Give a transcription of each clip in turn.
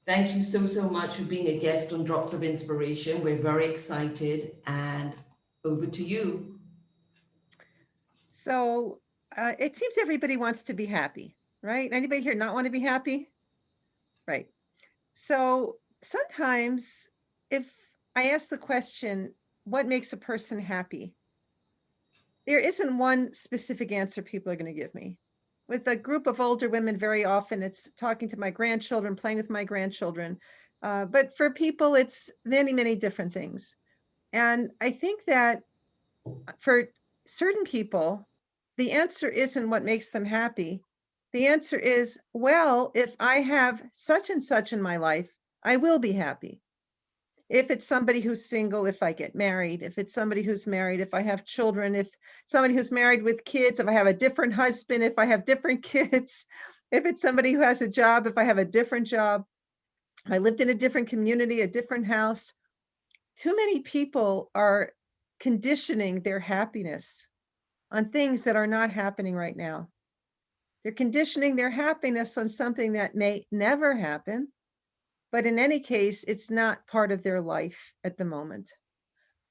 Thank you so, so much for being a guest on Drops of Inspiration. We're very excited, and over to you. So it seems everybody wants to be happy, right? Anybody here not want to be happy? Right. So sometimes if I ask the question, what makes a person happy? There isn't one specific answer people are going to give me. With a group of older women, very often it's talking to my grandchildren, playing with my grandchildren. But for people, it's many, many different things. And I think that for certain people, the answer isn't what makes them happy. The answer is, well, if I have such and such in my life, I will be happy. If it's somebody who's single, if I get married, if it's somebody who's married, if I have children, if somebody who's married with kids, if I have a different husband, if I have different kids, if it's somebody who has a job, if I have a different job, I lived in a different community, a different house. Too many people are conditioning their happiness on things that are not happening right now. They're conditioning their happiness on something that may never happen, but in any case, it's not part of their life at the moment.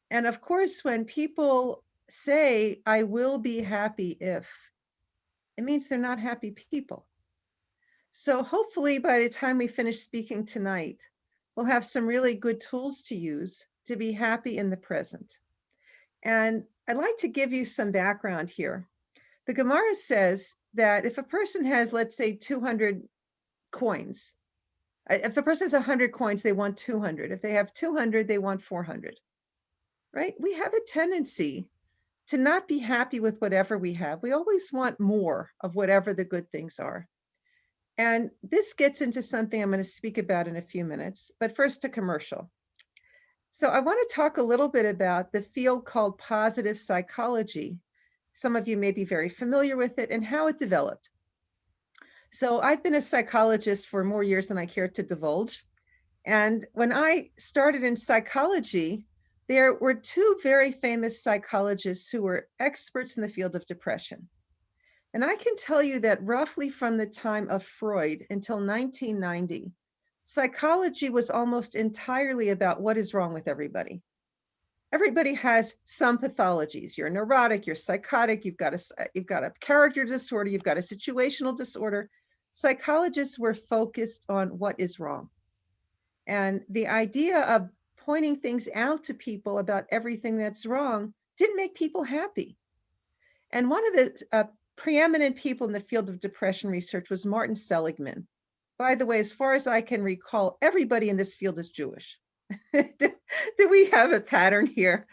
And of course, when people say, I will be happy if, it means they're not happy people. So hopefully, by the time we finish speaking tonight, we'll have some really good tools to use to be happy in the present. And I'd like to give you some background here. The Gemara says that if a person has, let's say, 200 coins, if a person has 100 coins, they want 200. If they have 200, they want 400, right? We have a tendency to not be happy with whatever we have. We always want more of whatever the good things are. And this gets into something I'm going to speak about in a few minutes, but first a commercial. So I want to talk a little bit about the field called positive psychology. Some of you may be very familiar with it and how it developed. So I've been a psychologist for more years than I care to divulge. And when I started in psychology, there were two very famous psychologists who were experts in the field of depression. And I can tell you that roughly from the time of Freud until 1990, psychology was almost entirely about what is wrong with everybody. Everybody has some pathologies. You're neurotic, you're psychotic, you've got a character disorder, you've got a situational disorder. Psychologists were focused on what is wrong. And the idea of pointing things out to people about everything that's wrong didn't make people happy. And one of the preeminent people in the field of depression research was Martin Seligman. By the way, as far as I can recall, everybody in this field is Jewish. Do we have a pattern here?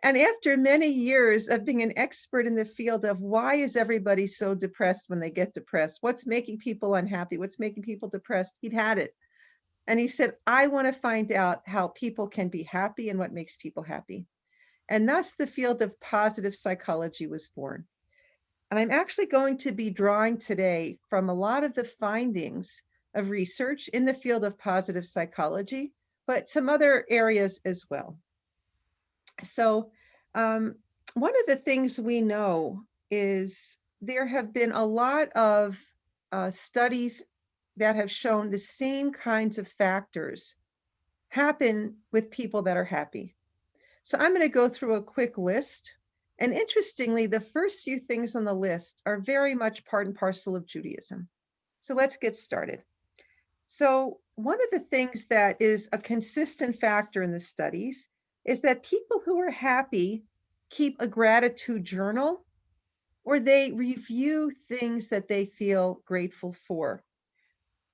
And after many years of being an expert in the field of why is everybody so depressed when they get depressed, what's making people unhappy, what's making people depressed, he'd had it. And he said, I want to find out how people can be happy and what makes people happy. And thus the field of positive psychology was born. And I'm actually going to be drawing today from a lot of the findings of research in the field of positive psychology, but some other areas as well. So one of the things we know is there have been a lot of studies that have shown the same kinds of factors happen with people that are happy. So I'm going to go through a quick list. And interestingly, the first few things on the list are very much part and parcel of Judaism. So let's get started. So one of the things that is a consistent factor in the studies is that people who are happy keep a gratitude journal, or they review things that they feel grateful for.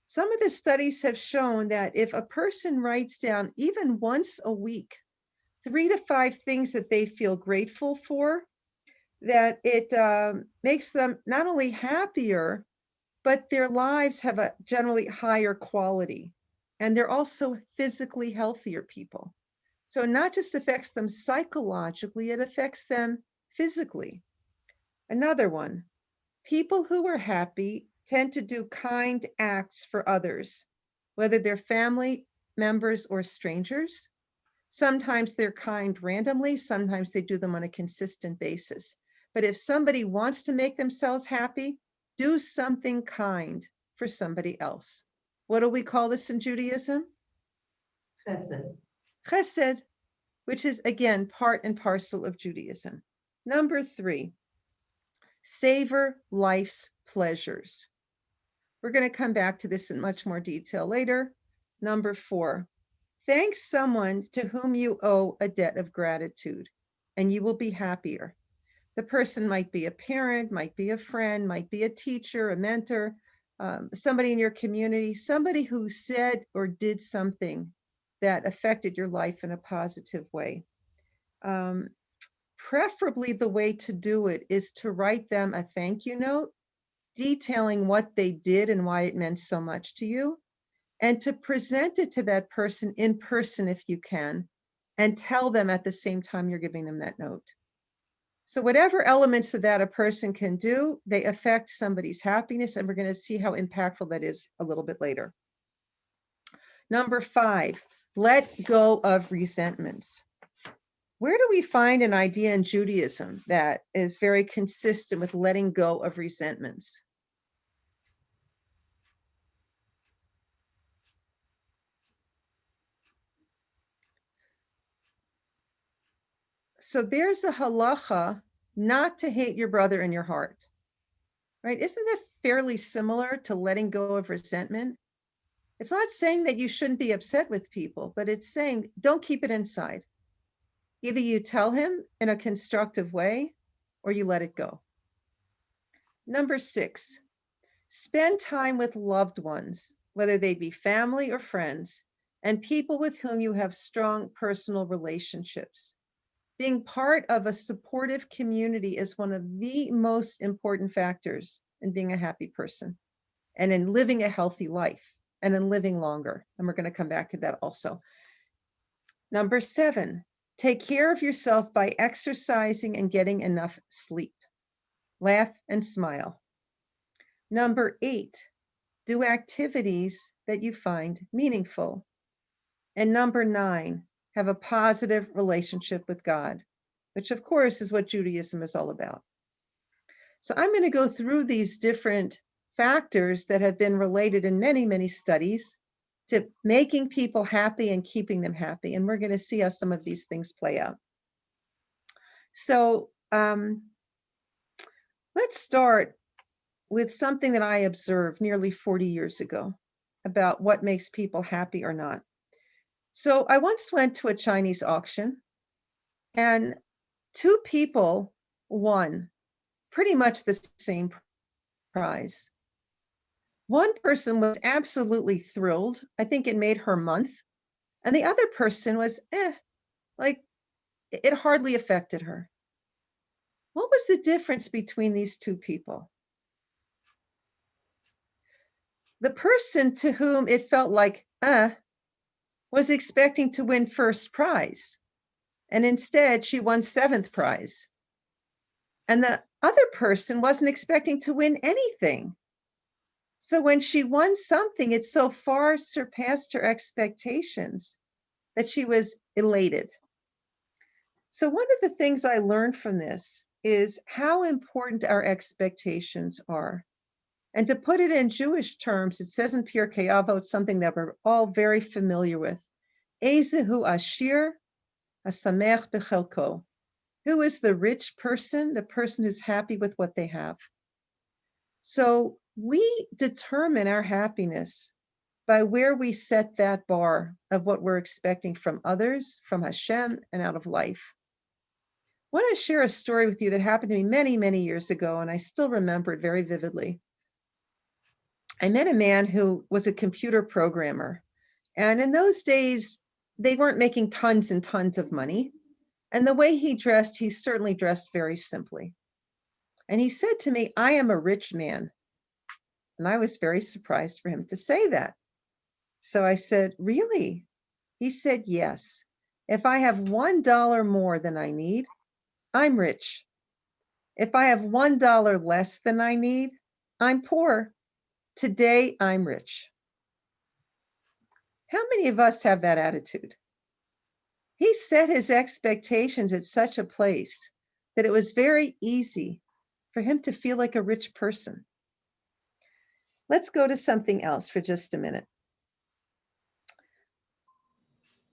Some of the studies have shown that if a person writes down even once a week 3 to 5 things that they feel grateful for, that it makes them not only happier, but their lives have a generally higher quality. And they're also physically healthier people. So it not just affects them psychologically, it affects them physically. Another one, people who are happy tend to do kind acts for others, whether they're family members or strangers. Sometimes they're kind randomly, sometimes they do them on a consistent basis. But if somebody wants to make themselves happy, do something kind for somebody else. What do we call this in Judaism? Chesed. Chesed, which is again part and parcel of Judaism. Number 3, savor life's pleasures. We're going to come back to this in much more detail later. Number 4, thank someone to whom you owe a debt of gratitude, and you will be happier. The person might be a parent, might be a friend, might be a teacher, a mentor, somebody in your community, somebody who said or did something that affected your life in a positive way. Preferably the way to do it is to write them a thank you note detailing what they did and why it meant so much to you, and to present it to that person in person if you can, and tell them at the same time you're giving them that note. So whatever elements of that a person can do, they affect somebody's happiness, and we're going to see how impactful that is a little bit later. Number 5, let go of resentments. Where do we find an idea in Judaism that is very consistent with letting go of resentments? So there's a halacha not to hate your brother in your heart, right? Isn't that fairly similar to letting go of resentment? It's not saying that you shouldn't be upset with people, but it's saying don't keep it inside. Either you tell him in a constructive way or you let it go. Number 6, spend time with loved ones, whether they be family or friends, and people with whom you have strong personal relationships. Being part of a supportive community is one of the most important factors in being a happy person and in living a healthy life and in living longer. And we're going to come back to that also. Number 7, take care of yourself by exercising and getting enough sleep. Laugh and smile. Number 8, do activities that you find meaningful. And number 9, have a positive relationship with God, which of course is what Judaism is all about. So I'm going to go through these different factors that have been related in many, many studies to making people happy and keeping them happy. And we're going to see how some of these things play out. So let's start with something that I observed nearly 40 years ago about what makes people happy or not. So I once went to a Chinese auction, and 2 people won pretty much the same prize. One person was absolutely thrilled. I think it made her month. And the other person was, like it hardly affected her. What was the difference between these 2 people? The person to whom it felt like, was expecting to win first prize. And instead she won 7th prize. And the other person wasn't expecting to win anything. So when she won something, it so far surpassed her expectations that she was elated. So one of the things I learned from this is how important our expectations are. And to put it in Jewish terms, it says in Pirkei Avot something that we're all very familiar with. Ezehu ashir hasamech bechelko. Who is the rich person? The person who's happy with what they have. So we determine our happiness by where we set that bar of what we're expecting from others, from Hashem, and out of life. I want to share a story with you that happened to me many, many years ago, and I still remember it very vividly. I met a man who was a computer programmer, and in those days, they weren't making tons and tons of money. And the way he dressed, he certainly dressed very simply. And he said to me, I am a rich man. And I was very surprised for him to say that. So I said, really? He said, yes. If I have $1 more than I need, I'm rich. If I have $1 less than I need, I'm poor. Today, I'm rich. How many of us have that attitude? He set his expectations at such a place that it was very easy for him to feel like a rich person. Let's go to something else for just a minute.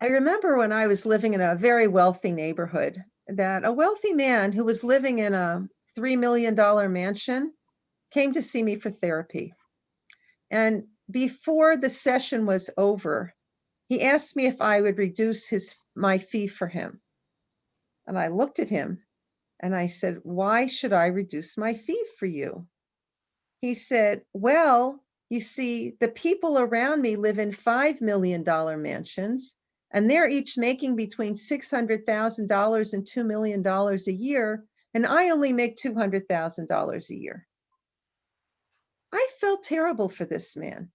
I remember when I was living in a very wealthy neighborhood that a wealthy man who was living in a $3 million mansion came to see me for therapy. And before the session was over, he asked me if I would reduce my fee for him. And I looked at him and I said, "Why should I reduce my fee for you?" He said, "Well, you see, the people around me live in $5 million mansions, and they're each making between $600,000 and $2 million a year, and I only make $200,000 a year." I felt terrible for this man.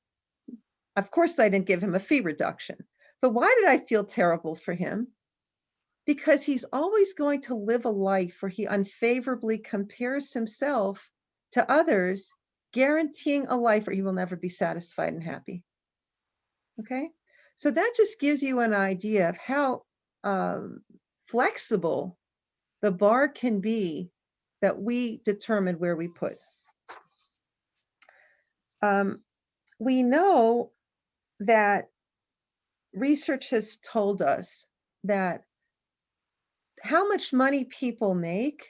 Of course, I didn't give him a fee reduction, but why did I feel terrible for him? Because he's always going to live a life where he unfavorably compares himself to others, guaranteeing a life where he will never be satisfied and happy. Okay, so that just gives you an idea of how flexible the bar can be that we determine where we put. We know that research has told us that how much money people make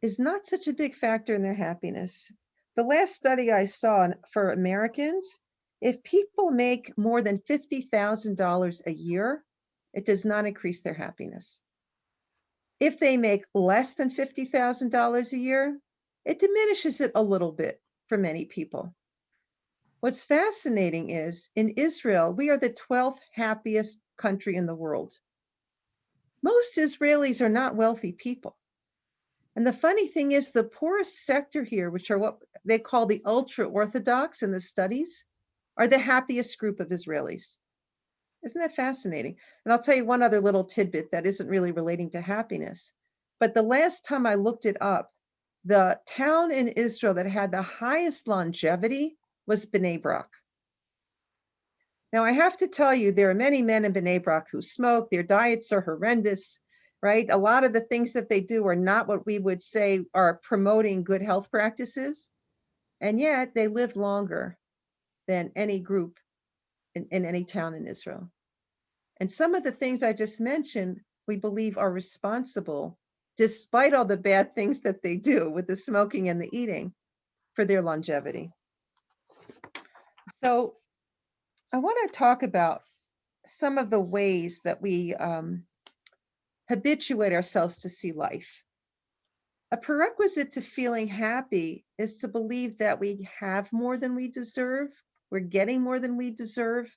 is not such a big factor in their happiness. The last study I saw for Americans, if people make more than $50,000 a year, it does not increase their happiness. If they make less than $50,000 a year, it diminishes it a little bit for many people. What's fascinating is in Israel, we are the 12th happiest country in the world. Most Israelis are not wealthy people. And the funny thing is the poorest sector here, which are what they call the ultra-Orthodox in the studies, are the happiest group of Israelis. Isn't that fascinating? And I'll tell you one other little tidbit that isn't really relating to happiness. But the last time I looked it up, the town in Israel that had the highest longevity was Bnei Brak. Now, I have to tell you, there are many men in Bnei Brak who smoke. Their diets are horrendous, right? A lot of the things that they do are not what we would say are promoting good health practices. And yet they live longer than any group in any town in Israel. And some of the things I just mentioned, we believe are responsible, despite all the bad things that they do with the smoking and the eating, for their longevity. So I want to talk about some of the ways that we habituate ourselves to see life. A prerequisite to feeling happy is to believe that we have more than we deserve, we're getting more than we deserve,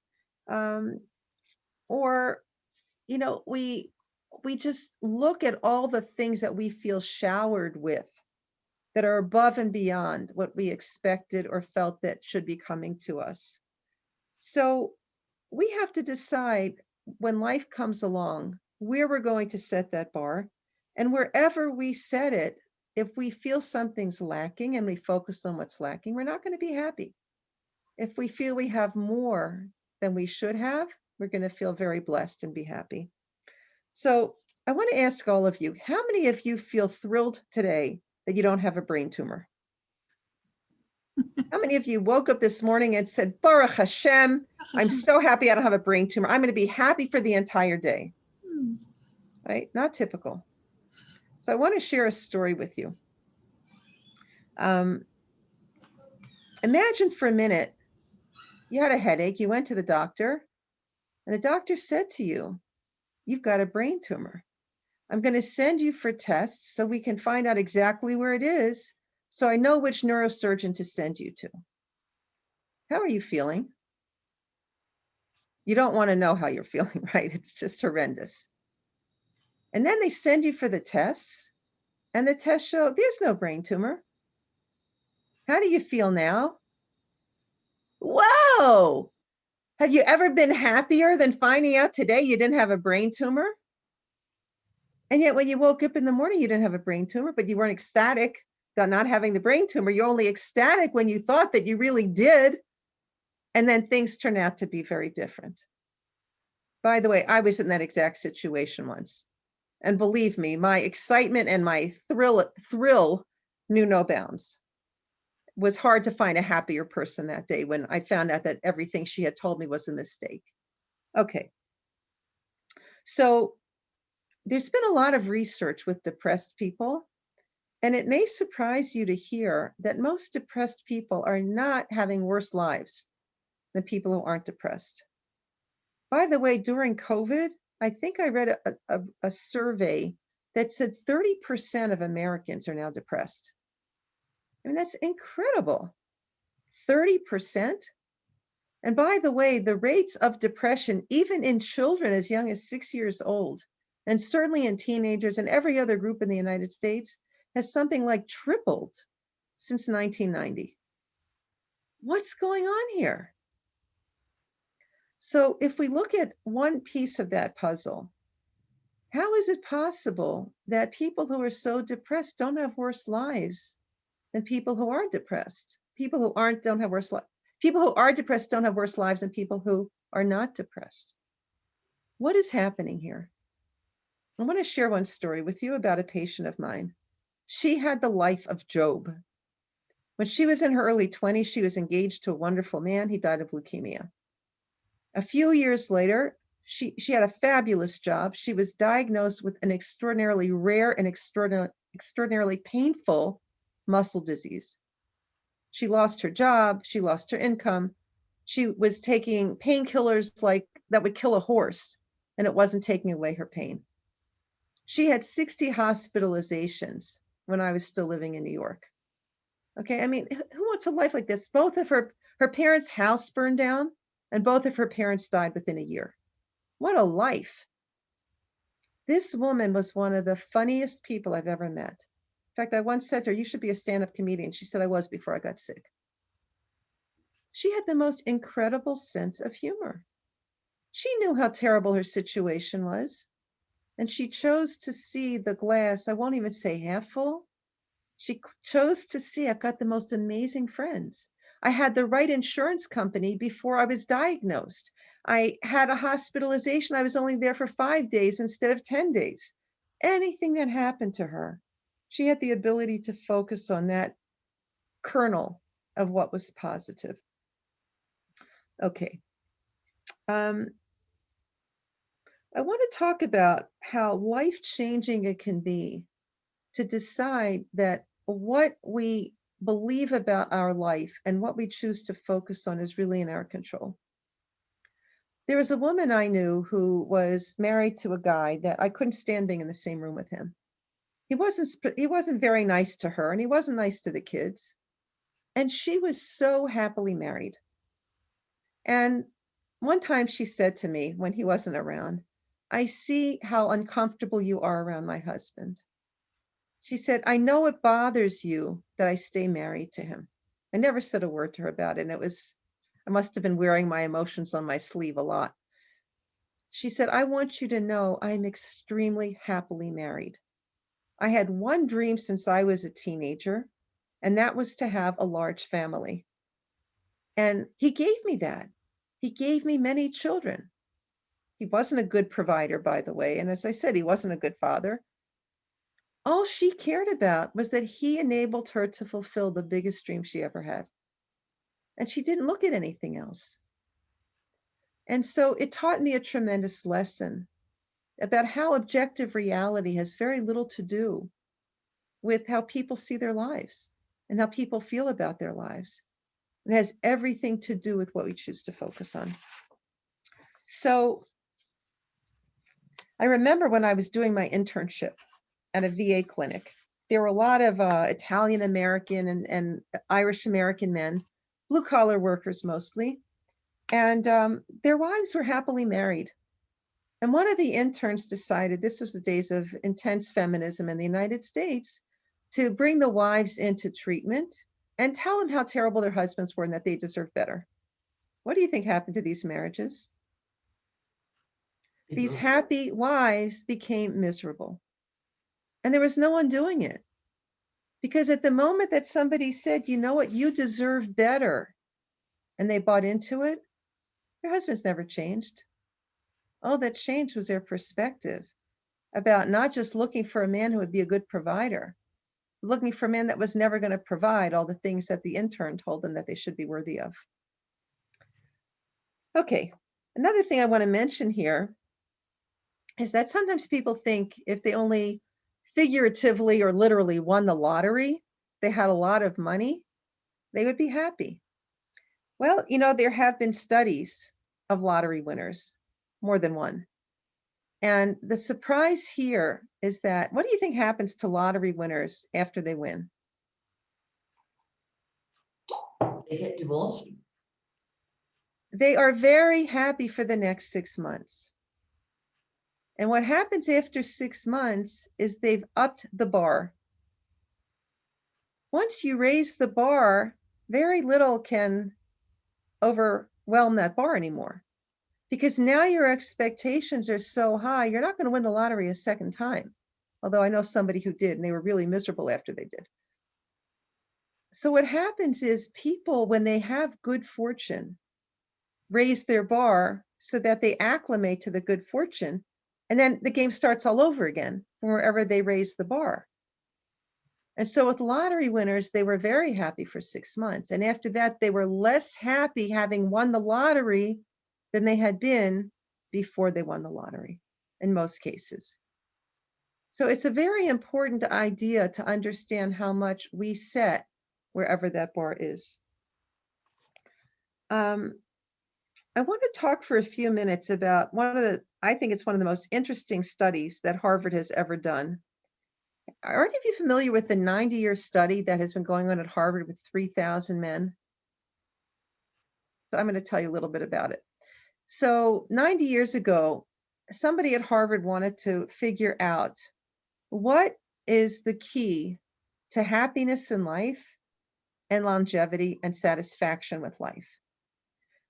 or, you know, we just look at all the things that we feel showered with that are above and beyond what we expected or felt that should be coming to us. So we have to decide when life comes along where we're going to set that bar. And wherever we set it, if we feel something's lacking and we focus on what's lacking, we're not going to be happy. If we feel we have more than we should have, we're going to feel very blessed and be happy. So I want to ask all of you, how many of you feel thrilled today that you don't have a brain tumor? How many of you woke up this morning and said, Baruch Hashem, I'm so happy I don't have a brain tumor. I'm going to be happy for the entire day. Right? Not typical. So I want to share a story with you. Imagine for a minute, you had a headache, you went to the doctor, and the doctor said to you, you've got a brain tumor. I'm going to send you for tests so we can find out exactly where it is, so I know which neurosurgeon to send you to. How are you feeling? You don't want to know how you're feeling, right? It's just horrendous. And then they send you for the tests, and the tests show there's no brain tumor. How do you feel now? Whoa! Have you ever been happier than finding out today you didn't have a brain tumor? And yet when you woke up in the morning, you didn't have a brain tumor, but you weren't ecstatic about not having the brain tumor. You're only ecstatic when you thought that you really did. And then things turn out to be very different. By the way, I was in that exact situation once. And believe me, my excitement and my thrill knew no bounds. It was hard to find a happier person that day when I found out that everything she had told me was a mistake. Okay. So there's been a lot of research with depressed people, and it may surprise you to hear that most depressed people are not having worse lives than people who aren't depressed. By the way, during COVID, I think I read a survey that said 30% of Americans are now depressed. I mean, that's incredible. 30%. And by the way, the rates of depression, even in children as young as 6 years old, and certainly in teenagers and every other group in the United States, has something like tripled since 1990. What's going on here? So if we look at one piece of that puzzle, how is it possible that people who are so depressed don't have worse lives than people who aren't depressed? People who aren't don't have worse lives. People who are depressed don't have worse lives than people who are not depressed. What is happening here? I want to share one story with you about a patient of mine. She had the life of Job. When she was in her early 20s, she was engaged to a wonderful man. He died of leukemia. A few years later, she had a fabulous job. She was diagnosed with an extraordinarily rare and extraordinarily painful muscle disease. She lost her job. She lost her income. She was taking painkillers like that would kill a horse, and it wasn't taking away her pain. She had 60 hospitalizations when I was still living in New York. Okay, I mean, who wants a life like this? Both of her parents' house burned down, and both of her parents died within a year. What a life. This woman was one of the funniest people I've ever met. In fact, I once said to her, "You should be a stand-up comedian." She said, "I was before I got sick." She had the most incredible sense of humor. She knew how terrible her situation was, and she chose to see the glass, I won't even say half full. She chose to see, I've got the most amazing friends. I had the right insurance company before I was diagnosed. I had a hospitalization. I was only there for 5 days instead of 10 days. Anything that happened to her, she had the ability to focus on that kernel of what was positive. Okay. I want to talk about how life-changing it can be to decide that what we believe about our life and what we choose to focus on is really in our control. There was a woman I knew who was married to a guy that I couldn't stand being in the same room with him. He wasn't very nice to her, and he wasn't nice to the kids. And she was so happily married. And one time she said to me when he wasn't around, "I see how uncomfortable you are around my husband." She said, "I know it bothers you that I stay married to him." I never said a word to her about it. And I must have been wearing my emotions on my sleeve a lot. She said, "I want you to know I'm extremely happily married. I had one dream since I was a teenager, and that was to have a large family. And he gave me that. He gave me many children. He wasn't a good provider, by the way. And as I said, he wasn't a good father. All she cared about was that he enabled her to fulfill the biggest dream she ever had. And she didn't look at anything else. And so it taught me a tremendous lesson about how objective reality has very little to do with how people see their lives and how people feel about their lives. It has everything to do with what we choose to focus on. So I remember when I was doing my internship at a VA clinic, there were a lot of Italian American and Irish American men, blue collar workers mostly, and their wives were happily married. And one of the interns decided, this was the days of intense feminism in the United States, to bring the wives into treatment and tell them how terrible their husbands were and that they deserve better. What do you think happened to these marriages? These happy wives became miserable. And there was no one doing it. Because at the moment that somebody said, "You know what, you deserve better," and they bought into it, their husbands never changed. All that changed was their perspective about not just looking for a man who would be a good provider, but looking for a man that was never going to provide all the things that the intern told them that they should be worthy of. Okay, another thing I want to mention here is that sometimes people think if they only figuratively or literally won the lottery, they had a lot of money, they would be happy. Well, there have been studies of lottery winners, more than one. And the surprise here is that, what do you think happens to lottery winners after they win? They get divorced. They are very happy for the next 6 months. And what happens after 6 months is they've upped the bar. Once you raise the bar, very little can overwhelm that bar anymore, because now your expectations are so high, you're not going to win the lottery a second time. Although I know somebody who did, and they were really miserable after they did. So what happens is people, when they have good fortune, raise their bar so that they acclimate to the good fortune. And then the game starts all over again from wherever they raise the bar. And so with lottery winners, they were very happy for 6 months. And after that, they were less happy having won the lottery than they had been before they won the lottery in most cases. So it's a very important idea to understand how much we set wherever that bar is. I want to talk for a few minutes about I think it's one of the most interesting studies that Harvard has ever done. Are any of you familiar with the 90-year study that has been going on at Harvard with 3,000 men? So I'm going to tell you a little bit about it. So 90 years ago, somebody at Harvard wanted to figure out what is the key to happiness in life and longevity and satisfaction with life.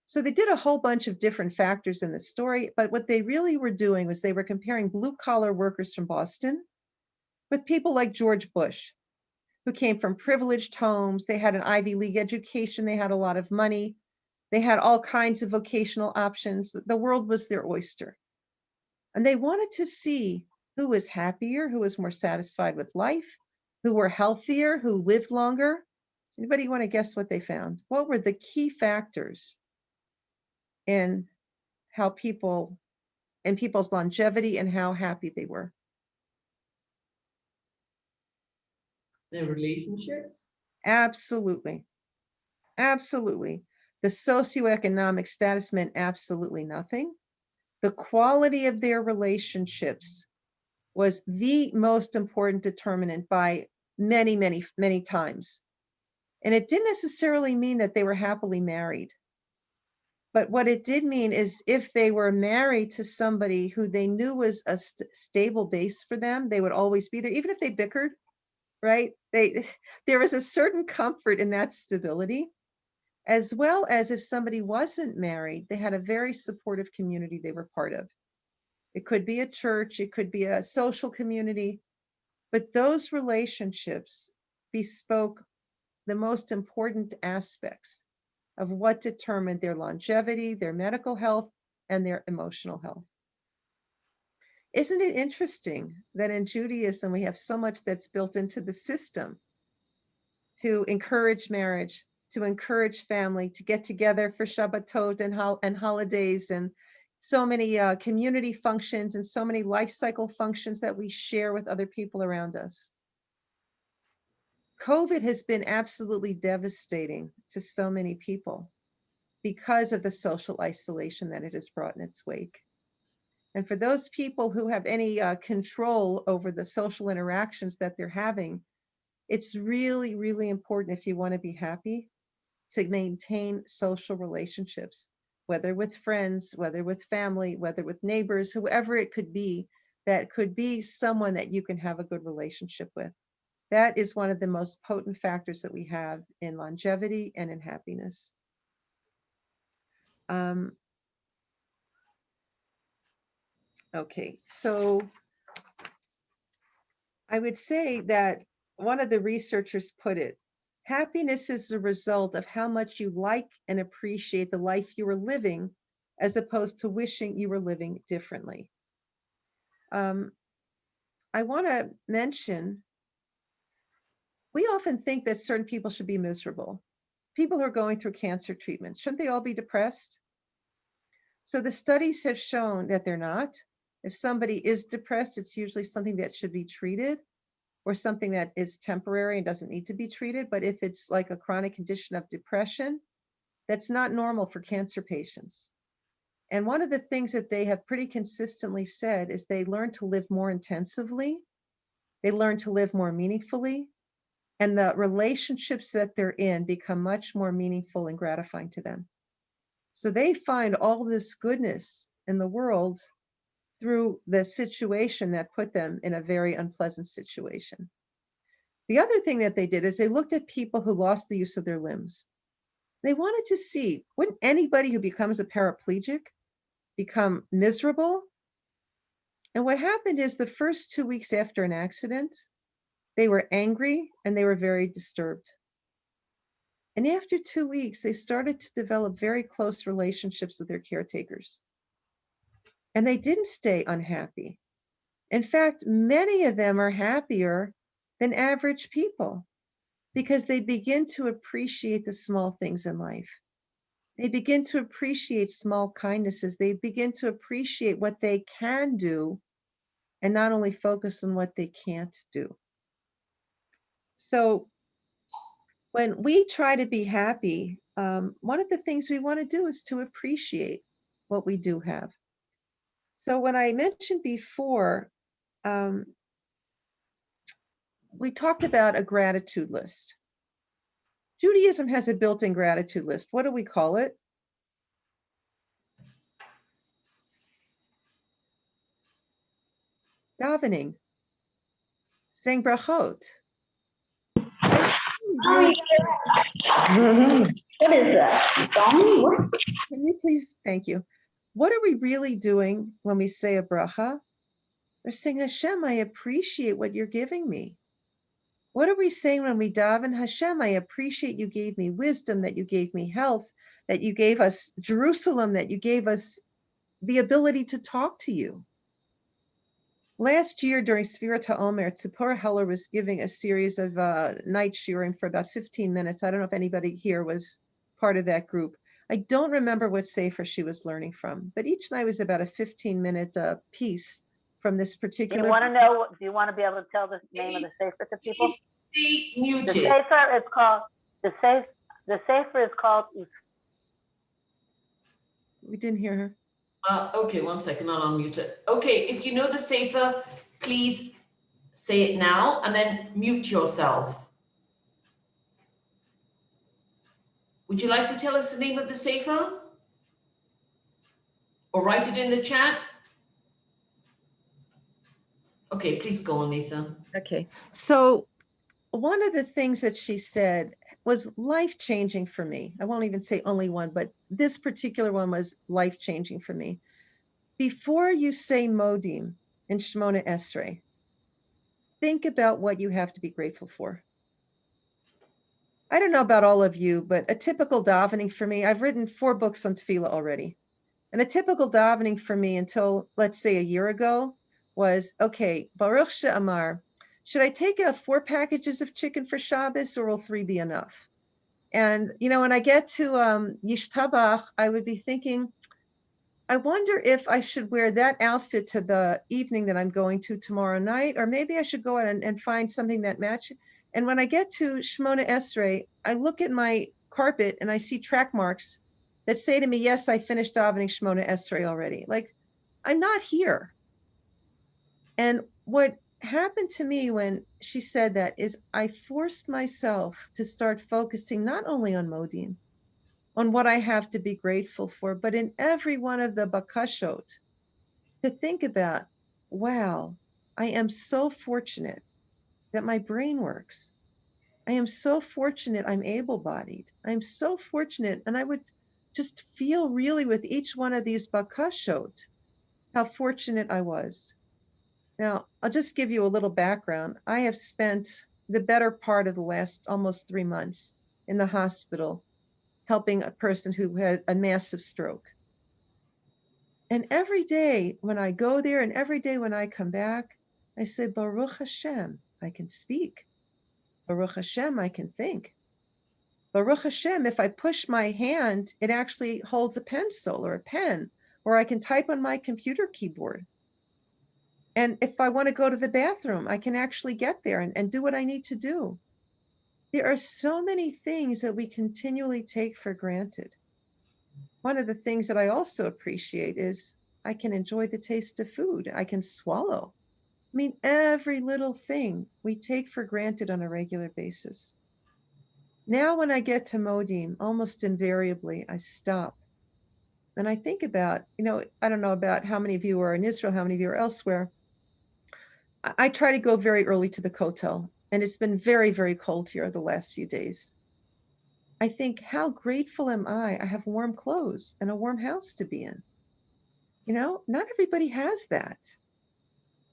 So they did a whole bunch of different factors in the story, but what they really were doing was they were comparing blue-collar workers from Boston with people like George Bush, who came from privileged homes. They had an Ivy League education. They had a lot of money. They had all kinds of vocational options. The world was their oyster. And they wanted to see who was happier, who was more satisfied with life, who were healthier, who lived longer. Anybody want to guess what they found? What were the key factors in people's longevity and how happy they were? Their relationships. Absolutely. Absolutely. The socioeconomic status meant absolutely nothing. The quality of their relationships was the most important determinant by many, many, many times. And it didn't necessarily mean that they were happily married. But what it did mean is if they were married to somebody who they knew was a stable base for them, they would always be there, even if they bickered, right? There was a certain comfort in that stability, as well as if somebody wasn't married, they had a very supportive community they were part of. It could be a church, it could be a social community, but those relationships bespoke the most important aspects of what determined their longevity, their medical health, and their emotional health. Isn't it interesting that in Judaism, we have so much that's built into the system to encourage marriage, to encourage family, to get together for Shabbatot and holidays, and so many community functions and so many life cycle functions that we share with other people around us. COVID has been absolutely devastating to so many people because of the social isolation that it has brought in its wake. And for those people who have any control over the social interactions that they're having, it's really, really important, if you want to be happy, to maintain social relationships, whether with friends, whether with family, whether with neighbors, whoever it could be, that could be someone that you can have a good relationship with. That is one of the most potent factors that we have in longevity and in happiness. Okay, so I would say that one of the researchers put it, happiness is the result of how much you like and appreciate the life you are living, as opposed to wishing you were living differently. I want to mention, we often think that certain people should be miserable. People who are going through cancer treatments, shouldn't they all be depressed? So the studies have shown that they're not. If somebody is depressed, it's usually something that should be treated or something that is temporary and doesn't need to be treated. But if it's like a chronic condition of depression, that's not normal for cancer patients. And one of the things that they have pretty consistently said is they learn to live more intensively, they learn to live more meaningfully, and the relationships that they're in become much more meaningful and gratifying to them. So they find all this goodness in the world through the situation that put them in a very unpleasant situation. The other thing that they did is they looked at people who lost the use of their limbs. They wanted to see, wouldn't anybody who becomes a paraplegic become miserable? And what happened is the first 2 weeks after an accident, they were angry and they were very disturbed. And after 2 weeks, they started to develop very close relationships with their caretakers. And they didn't stay unhappy. In fact, many of them are happier than average people because they begin to appreciate the small things in life. They begin to appreciate small kindnesses. They begin to appreciate what they can do and not only focus on what they can't do. So when we try to be happy, one of the things we want to do is to appreciate what we do have. So when I mentioned before, we talked about a gratitude list. Judaism has a built-in gratitude list. What do we call it? Davening, saying brachot. Right? Oh, what is that? Song? What? Can you please, thank you. What are we really doing when we say a bracha? We're saying, Hashem, I appreciate what you're giving me. What are we saying when we daven? Hashem, I appreciate you gave me wisdom, that you gave me health, that you gave us Jerusalem, that you gave us the ability to talk to you. Last year during Sfirat HaOmer, Tzipora Heller was giving a series of night shiurim for about 15 minutes. I don't know if anybody here was part of that group. I don't remember what sefer she was learning from, but each night was about a 15-minute piece from this particular. Do you want to know? Do you want to be able to tell the name of the sefer to people? Stay The muted. sefer is called the sefer is called. We didn't hear her. Okay, 1 second, I'll unmute it. Okay, if you know the sefer, please say it now and then mute yourself. Would you like to tell us the name of the sefer? Or write it in the chat? Okay, please go on, Lisa. Okay, so one of the things that she said was life-changing for me. I won't even say only one, but this particular one was life-changing for me. Before you say Modim in Shemona Esrei, think about what you have to be grateful for. I don't know about all of you, but a typical davening for me, I've written 4 books on tefillah already. And a typical davening for me until, let's say, a year ago was, okay, Baruch She'amar, should I take out 4 packages of chicken for Shabbos or will 3 be enough? And, you know, when I get to Yishtabach, I would be thinking, I wonder if I should wear that outfit to the evening that I'm going to tomorrow night, or maybe I should go out and find something that matches. And when I get to Shemona Esrei, I look at my carpet and I see track marks that say to me, yes, I finished davening Shemona Esrei already. Like, I'm not here. And what happened to me when she said that is I forced myself to start focusing not only on Modim, on what I have to be grateful for, but in every one of the bakashot, to think about, wow, I am so fortunate that my brain works. I am so fortunate I'm able-bodied. I'm so fortunate, and I would just feel really with each one of these bakashot, how fortunate I was. Now, I'll just give you a little background. I have spent the better part of the last almost 3 months in the hospital helping a person who had a massive stroke. And every day when I go there and every day when I come back, I say, Baruch Hashem, I can speak. Baruch Hashem, I can think. Baruch Hashem, if I push my hand, it actually holds a pencil or a pen, or I can type on my computer keyboard. And if I want to go to the bathroom, I can actually get there and do what I need to do. There are so many things that we continually take for granted. One of the things that I also appreciate is I can enjoy the taste of food. I can swallow. I mean, every little thing we take for granted on a regular basis. Now, when I get to Modim, almost invariably, I stop and I think about, I don't know about how many of you are in Israel, how many of you are elsewhere. I try to go very early to the kotel, and it's been very, very cold here the last few days. I think, how grateful am I? I have warm clothes and a warm house to be in. Not everybody has that.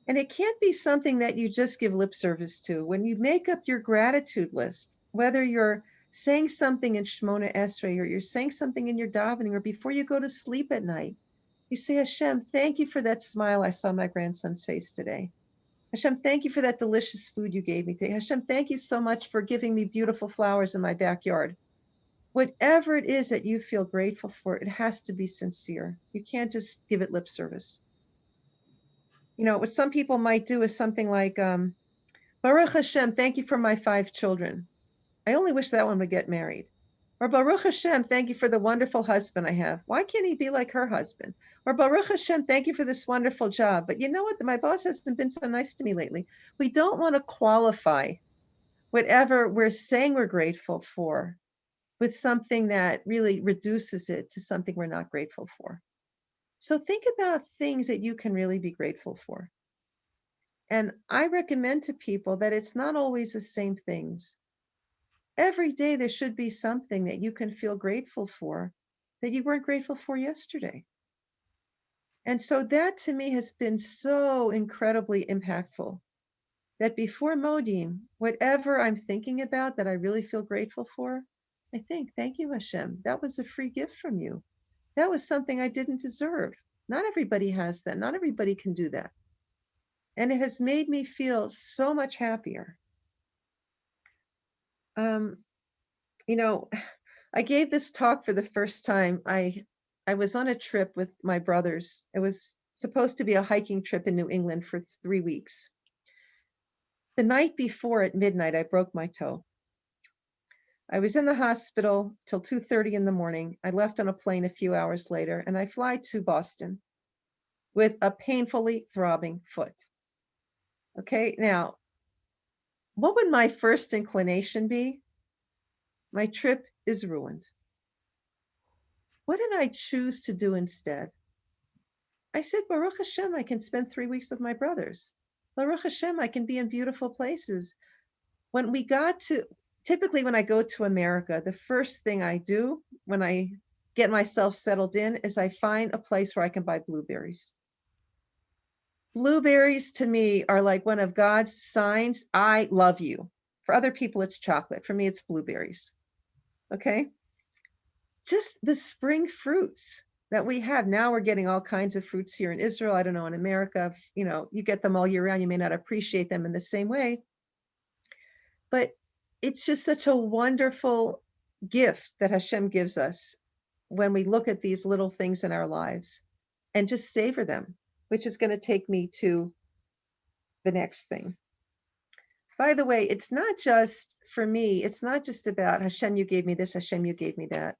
And it can't be something that you just give lip service to. When you make up your gratitude list, whether you're saying something in Shemona Esrei, or you're saying something in your davening, or before you go to sleep at night, you say, Hashem, thank you for that smile I saw on my grandson's face today. Hashem, thank you for that delicious food you gave me today. Hashem, thank you so much for giving me beautiful flowers in my backyard. Whatever it is that you feel grateful for, it has to be sincere. You can't just give it lip service. What some people might do is something like, Baruch Hashem, thank you for my 5 children. I only wish that one would get married. Or Baruch Hashem, thank you for the wonderful husband I have. Why can't he be like her husband? Or Baruch Hashem, thank you for this wonderful job. But you know what? My boss hasn't been so nice to me lately. We don't want to qualify whatever we're saying we're grateful for with something that really reduces it to something we're not grateful for. So think about things that you can really be grateful for. And I recommend to people that it's not always the same things. Every day there should be something that you can feel grateful for that you weren't grateful for yesterday. And so that to me has been so incredibly impactful, that before Modim, whatever I'm thinking about that I really feel grateful for, I think, thank you, Hashem. That was a free gift from you. That was something I didn't deserve. Not everybody has that. Not everybody can do that. And it has made me feel so much happier. I gave this talk for the first time. I was on a trip with my brothers. It was supposed to be a hiking trip in New England for 3 weeks. The night before at midnight, I broke my toe. I was in the hospital till 2:30 in the morning. I left on a plane a few hours later, and I fly to Boston with a painfully throbbing foot. Okay, now, what would my first inclination be? My trip is ruined. What did I choose to do instead? I said, Baruch Hashem, I can spend 3 weeks with my brothers. Baruch Hashem, I can be in beautiful places. Typically when I go to America, the first thing I do when I get myself settled in is I find a place where I can buy blueberries. Blueberries to me are like one of God's signs, I love you. For other people, it's chocolate. For me, it's blueberries. Okay? Just the spring fruits that we have. Now we're getting all kinds of fruits here in Israel. I don't know, in America, you get them all year round. You may not appreciate them in the same way. But it's just such a wonderful gift that Hashem gives us when we look at these little things in our lives and just savor them, which is going to take me to the next thing. By the way, it's not just for me, it's not just about Hashem, you gave me this, Hashem, you gave me that.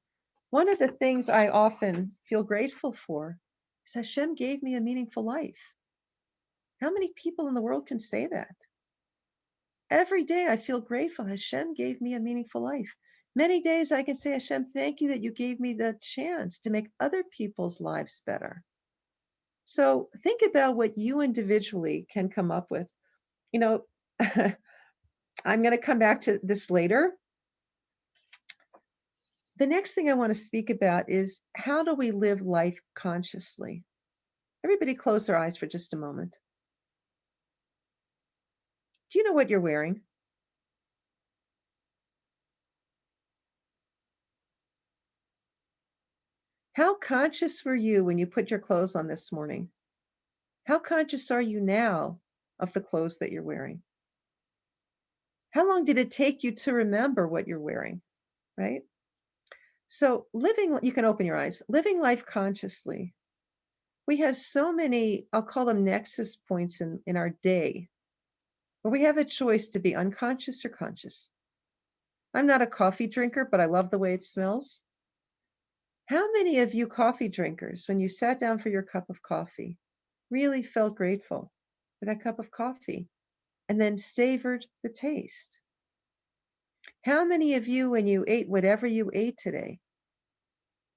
One of the things I often feel grateful for is Hashem gave me a meaningful life. How many people in the world can say that? Every day I feel grateful. Hashem gave me a meaningful life. Many days I can say, Hashem, thank you that you gave me the chance to make other people's lives better. So think about what you individually can come up with. I'm going to come back to this later. The next thing I want to speak about is, how do we live life consciously? Everybody close their eyes for just a moment. Do you know what you're wearing? How conscious were you when you put your clothes on this morning? How conscious are you now of the clothes that you're wearing? How long did it take you to remember what you're wearing, right? So you can open your eyes. Living life consciously We have so many, I'll call them nexus points in our day, where we have a choice to be unconscious or conscious. I'm not a coffee drinker, but I love the way it smells. How many of you coffee drinkers, when you sat down for your cup of coffee, really felt grateful for that cup of coffee and then savored the taste? How many of you, when you ate whatever you ate today,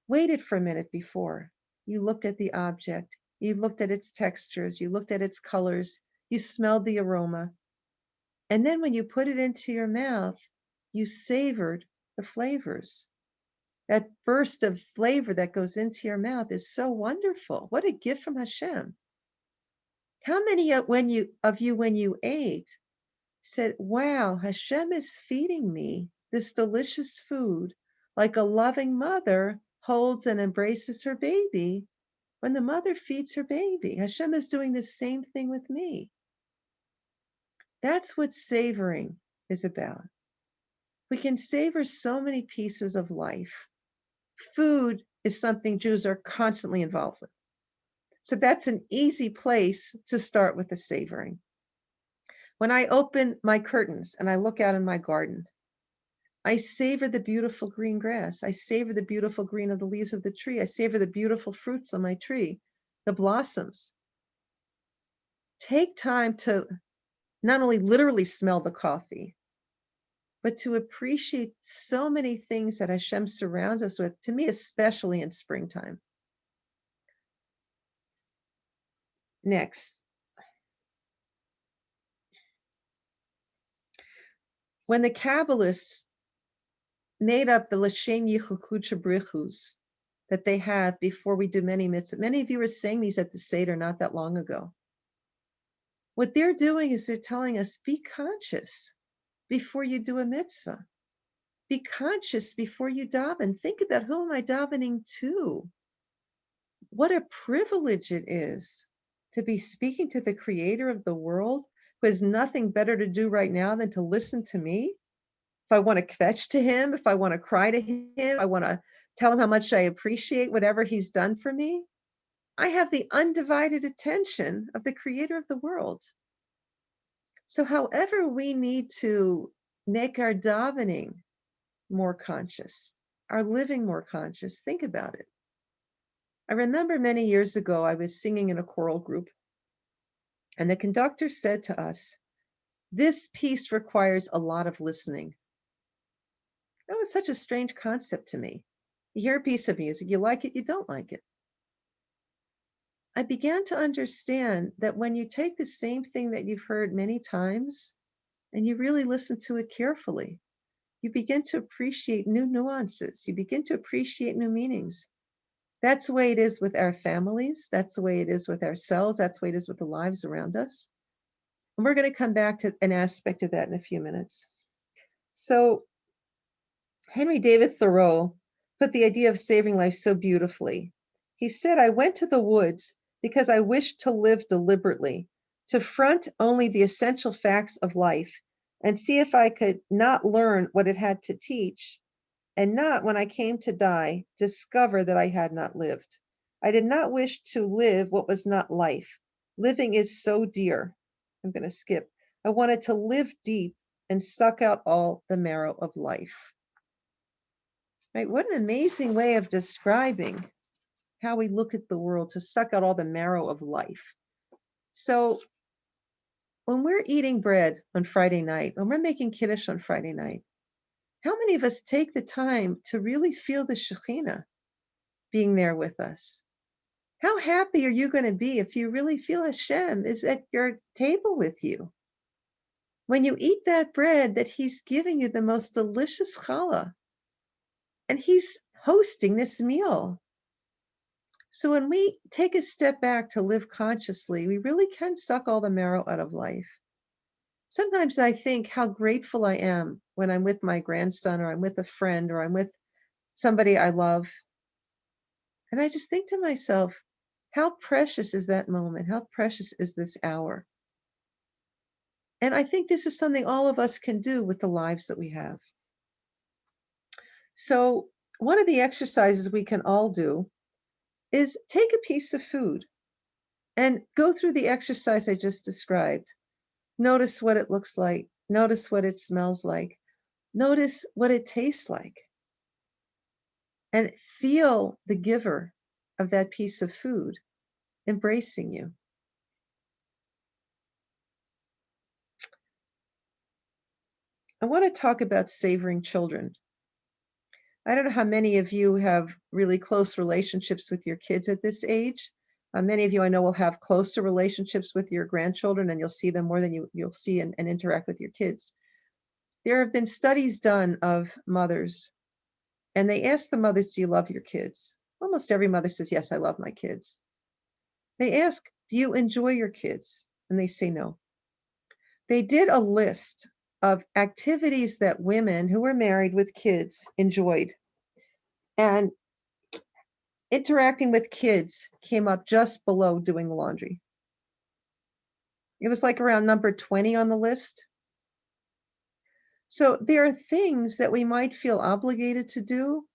waited for a minute before you looked at the object, you looked at its textures, you looked at its colors, you smelled the aroma, and then when you put it into your mouth, you savored the flavors? That burst of flavor that goes into your mouth is so wonderful. What a gift from Hashem. How many when you ate, said, wow, Hashem is feeding me this delicious food like a loving mother holds and embraces her baby when the mother feeds her baby? Hashem is doing the same thing with me. That's what savoring is about. We can savor so many pieces of life. Food is something Jews are constantly involved with. So that's an easy place to start with the savoring. When I open my curtains and I look out in my garden, I savor the beautiful green grass. I savor the beautiful green of the leaves of the tree. I savor the beautiful fruits on my tree, the blossoms. Take time to not only literally smell the coffee, but to appreciate so many things that Hashem surrounds us with, to me, especially in springtime. Next. When the Kabbalists made up the L'Shem Yichukud Shabrichus that they have before we do many mitzvahs, many of you were saying these at the Seder not that long ago. What they're doing is they're telling us, be conscious before you do a mitzvah. Be conscious before you daven. Think about, who am I davening to? What a privilege it is to be speaking to the creator of the world, who has nothing better to do right now than to listen to me. If I want to kvetch to him, if I want to cry to him, if I want to tell him how much I appreciate whatever he's done for me, I have the undivided attention of the creator of the world. So however we need to make our davening more conscious, our living more conscious, think about it. I remember many years ago, I was singing in a choral group, and the conductor said to us, this piece requires a lot of listening. That was such a strange concept to me. You hear a piece of music, you like it, you don't like it. I began to understand that when you take the same thing that you've heard many times and you really listen to it carefully, you begin to appreciate new nuances. You begin to appreciate new meanings. That's the way it is with our families. That's the way it is with ourselves. That's the way it is with the lives around us. And we're going to come back to an aspect of that in a few minutes. So Henry David Thoreau put the idea of savoring life so beautifully. He said, I went to the woods because I wished to live deliberately, to front only the essential facts of life and see if I could not learn what it had to teach, and not, when I came to die, discover that I had not lived. I did not wish to live what was not life. Living is so dear. I'm going to skip. I wanted to live deep and suck out all the marrow of life. Right? What an amazing way of describing how we look at the world, to suck out all the marrow of life. So when we're eating bread on Friday night, when we're making Kiddush on Friday night, how many of us take the time to really feel the Shekhinah being there with us? How happy are you going to be if you really feel Hashem is at your table with you? When you eat that bread, that he's giving you the most delicious challah, and he's hosting this meal. So when we take a step back to live consciously, we really can suck all the marrow out of life. Sometimes I think how grateful I am when I'm with my grandson, or I'm with a friend, or I'm with somebody I love. And I just think to myself, how precious is that moment? How precious is this hour? And I think this is something all of us can do with the lives that we have. So one of the exercises we can all do is take a piece of food. And go through the exercise I just described. Notice what it looks like. Notice what it smells like. Notice what it tastes like. And feel the giver of that piece of food embracing you. I want to talk about savoring children. I don't know how many of you have really close relationships with your kids at this age. Many of you I know will have closer relationships with your grandchildren, and you'll see them more than you'll see and interact with your kids. There have been studies done of mothers, and they ask the mothers, do you love your kids? Almost every mother says, yes, I love my kids. They ask, do you enjoy your kids? And they say no. They did a list of activities that women who were married with kids enjoyed. And interacting with kids came up just below doing the laundry. It was like around number 20 on the list. So there are things that we might feel obligated to do,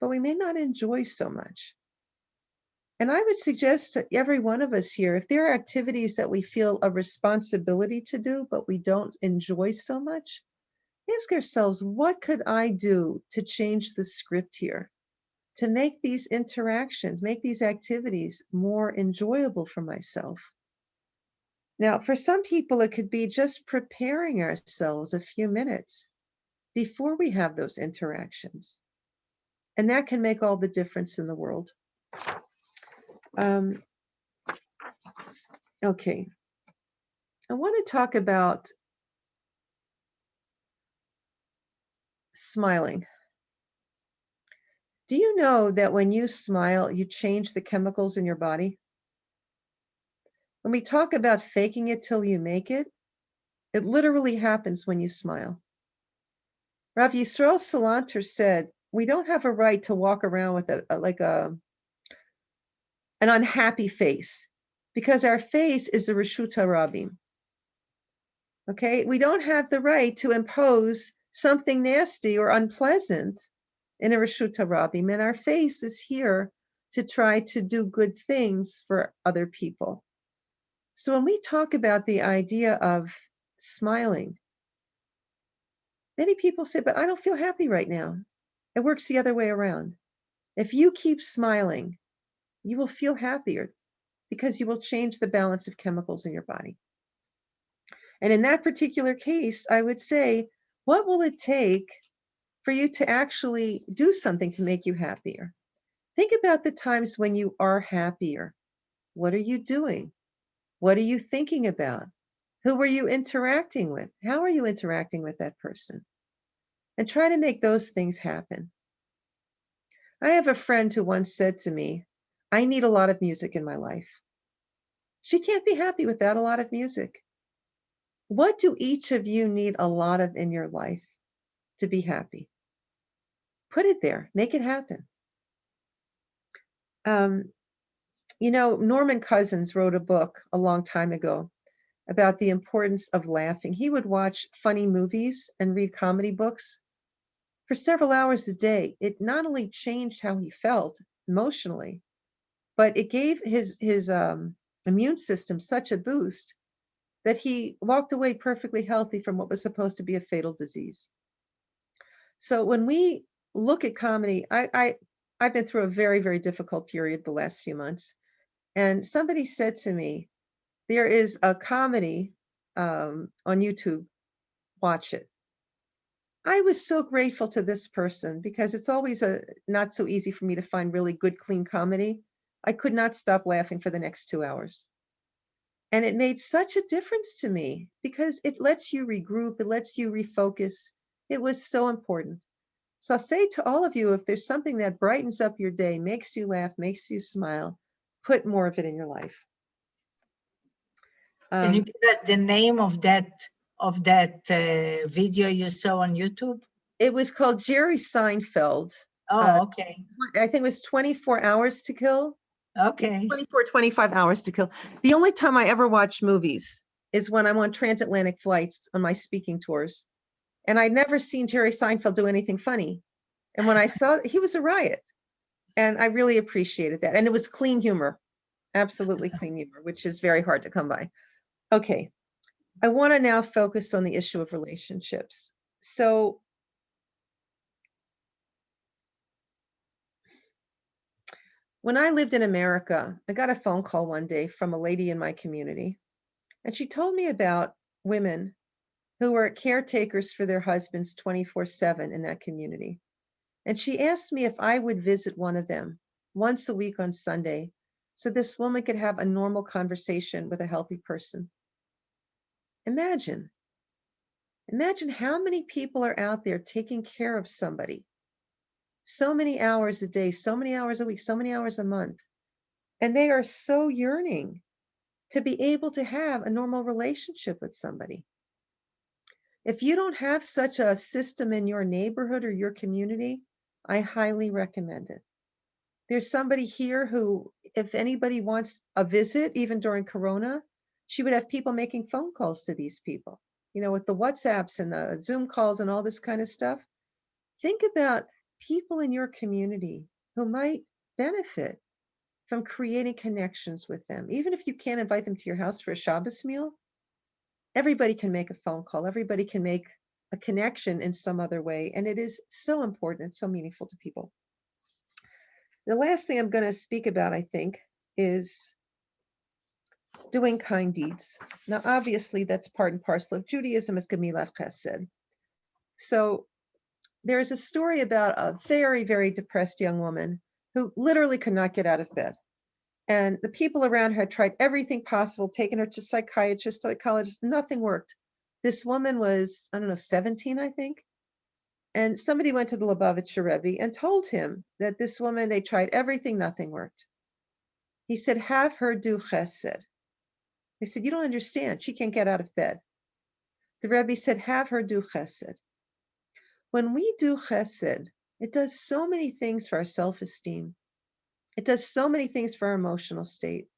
but we may not enjoy so much. And I would suggest to every one of us here, if there are activities that we feel a responsibility to do, but we don't enjoy so much, ask ourselves, what could I do to change the script here, to make these interactions, make these activities more enjoyable for myself? Now, for some people, it could be just preparing ourselves a few minutes before we have those interactions. And that can make all the difference in the world. Okay, I want to talk about smiling. Do you know that when you smile, you change the chemicals in your body? When we talk about faking it till you make it, it literally happens when you smile. Rav Yisrael Salanter said, we don't have a right to walk around with an unhappy face, because our face is the Reshut HaRabim. Okay, we don't have the right to impose something nasty or unpleasant in a Reshut HaRabim, and our face is here to try to do good things for other people. So when we talk about the idea of smiling, many people say, but I don't feel happy right now. It works the other way around. If you keep smiling, you will feel happier because you will change the balance of chemicals in your body. And in that particular case, I would say, what will it take for you to actually do something to make you happier? Think about the times when you are happier. What are you doing? What are you thinking about? Who are you interacting with? How are you interacting with that person? And try to make those things happen. I have a friend who once said to me, I need a lot of music in my life. She can't be happy without a lot of music. What do each of you need a lot of in your life to be happy? Put it there, make it happen. Norman Cousins wrote a book a long time ago about the importance of laughing. He would watch funny movies and read comedy books for several hours a day. It not only changed how he felt emotionally, but it gave his immune system such a boost that he walked away perfectly healthy from what was supposed to be a fatal disease. So when we look at comedy, I've been through a very, very difficult period the last few months. And somebody said to me, there is a comedy on YouTube, watch it. I was so grateful to this person because it's always not so easy for me to find really good, clean comedy. I could not stop laughing for the next 2 hours. And it made such a difference to me because it lets you regroup, it lets you refocus. It was so important. So I'll say to all of you, if there's something that brightens up your day, makes you laugh, makes you smile, put more of it in your life. Can you give us the name of that video you saw on YouTube? It was called Jerry Seinfeld. Oh, okay. I think it was 24 Hours to Kill. Okay. 25 hours to kill. The only time I ever watch movies is when I'm on transatlantic flights on my speaking tours. And I'd never seen Jerry Seinfeld do anything funny. And when I saw, he was a riot. And I really appreciated that. And it was clean humor. Absolutely clean humor, which is very hard to come by. Okay. I want to now focus on the issue of relationships. So when I lived in America, I got a phone call one day from a lady in my community, and she told me about women who were caretakers for their husbands 24/7 in that community. And she asked me if I would visit one of them once a week on Sunday so this woman could have a normal conversation with a healthy person. Imagine how many people are out there taking care of somebody so many hours a day, so many hours a week, so many hours a month. And they are so yearning to be able to have a normal relationship with somebody. If you don't have such a system in your neighborhood or your community, I highly recommend it. There's somebody here who, if anybody wants a visit, even during Corona, she would have people making phone calls to these people, with the WhatsApps and the Zoom calls and all this kind of stuff. Think about people in your community who might benefit from creating connections with them. Even if you can't invite them to your house for a Shabbos meal, everybody can make a phone call. Everybody can make a connection in some other way. And it is so important and so meaningful to people. The last thing I'm going to speak about, I think, is doing kind deeds. Now, obviously, that's part and parcel of Judaism, as Gemilat Chesed. So there is a story about a very, very depressed young woman who literally could not get out of bed. And the people around her had tried everything possible, taken her to psychiatrists, psychologists, nothing worked. This woman was, 17, I think. And somebody went to the Lubavitcher Rebbe and told him that this woman, they tried everything, nothing worked. He said, have her do chesed. They said, you don't understand. She can't get out of bed. The Rebbe said, have her do chesed. When we do chesed, it does so many things for our self-esteem. It does so many things for our emotional state.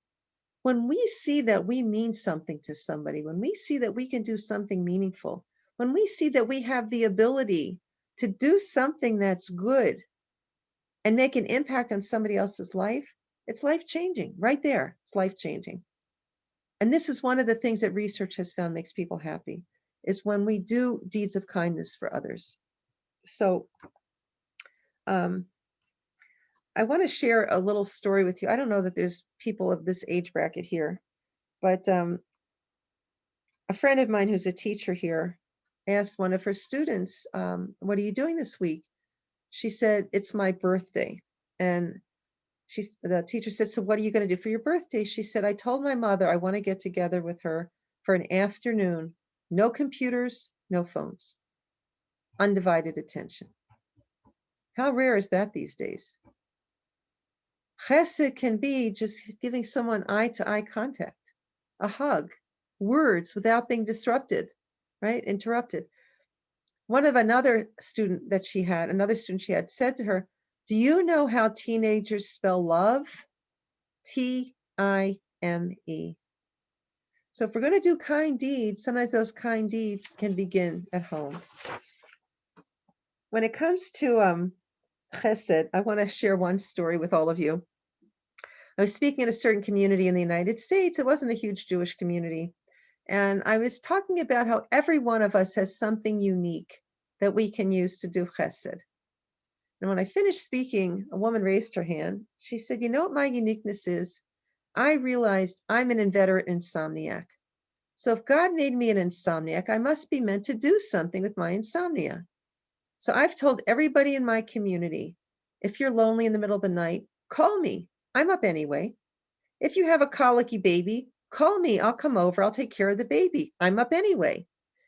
When we see that we mean something to somebody, when we see that we can do something meaningful, when we see that we have the ability to do something that's good and make an impact on somebody else's life, it's life-changing. Right there, it's life-changing. And this is one of the things that research has found makes people happy, is when we do deeds of kindness for others. So I want to share a little story with you. I don't know that there's people of this age bracket here, but a friend of mine who's a teacher here asked one of her students, what are you doing this week? She said, it's my birthday. And the teacher said, so what are you going to do for your birthday? She said, I told my mother I want to get together with her for an afternoon, no computers, no phones, undivided attention. How rare is that these days? Chesed can be just giving someone eye-to-eye contact, a hug, words without being disrupted, right? Interrupted. Another student she had said to her, do you know how teenagers spell love? Time. So if we're going to do kind deeds, sometimes those kind deeds can begin at home. When it comes to chesed, I want to share one story with all of you. I was speaking in a certain community in the United States. It wasn't a huge Jewish community. And I was talking about how every one of us has something unique that we can use to do chesed. And when I finished speaking, a woman raised her hand. She said, you know what my uniqueness is? I realized I'm an inveterate insomniac. So if God made me an insomniac, I must be meant to do something with my insomnia. So I've told everybody in my community, if you're lonely in the middle of the night, call me. I'm up anyway. If you have a colicky baby, call me. I'll come over. I'll take care of the baby. I'm up anyway.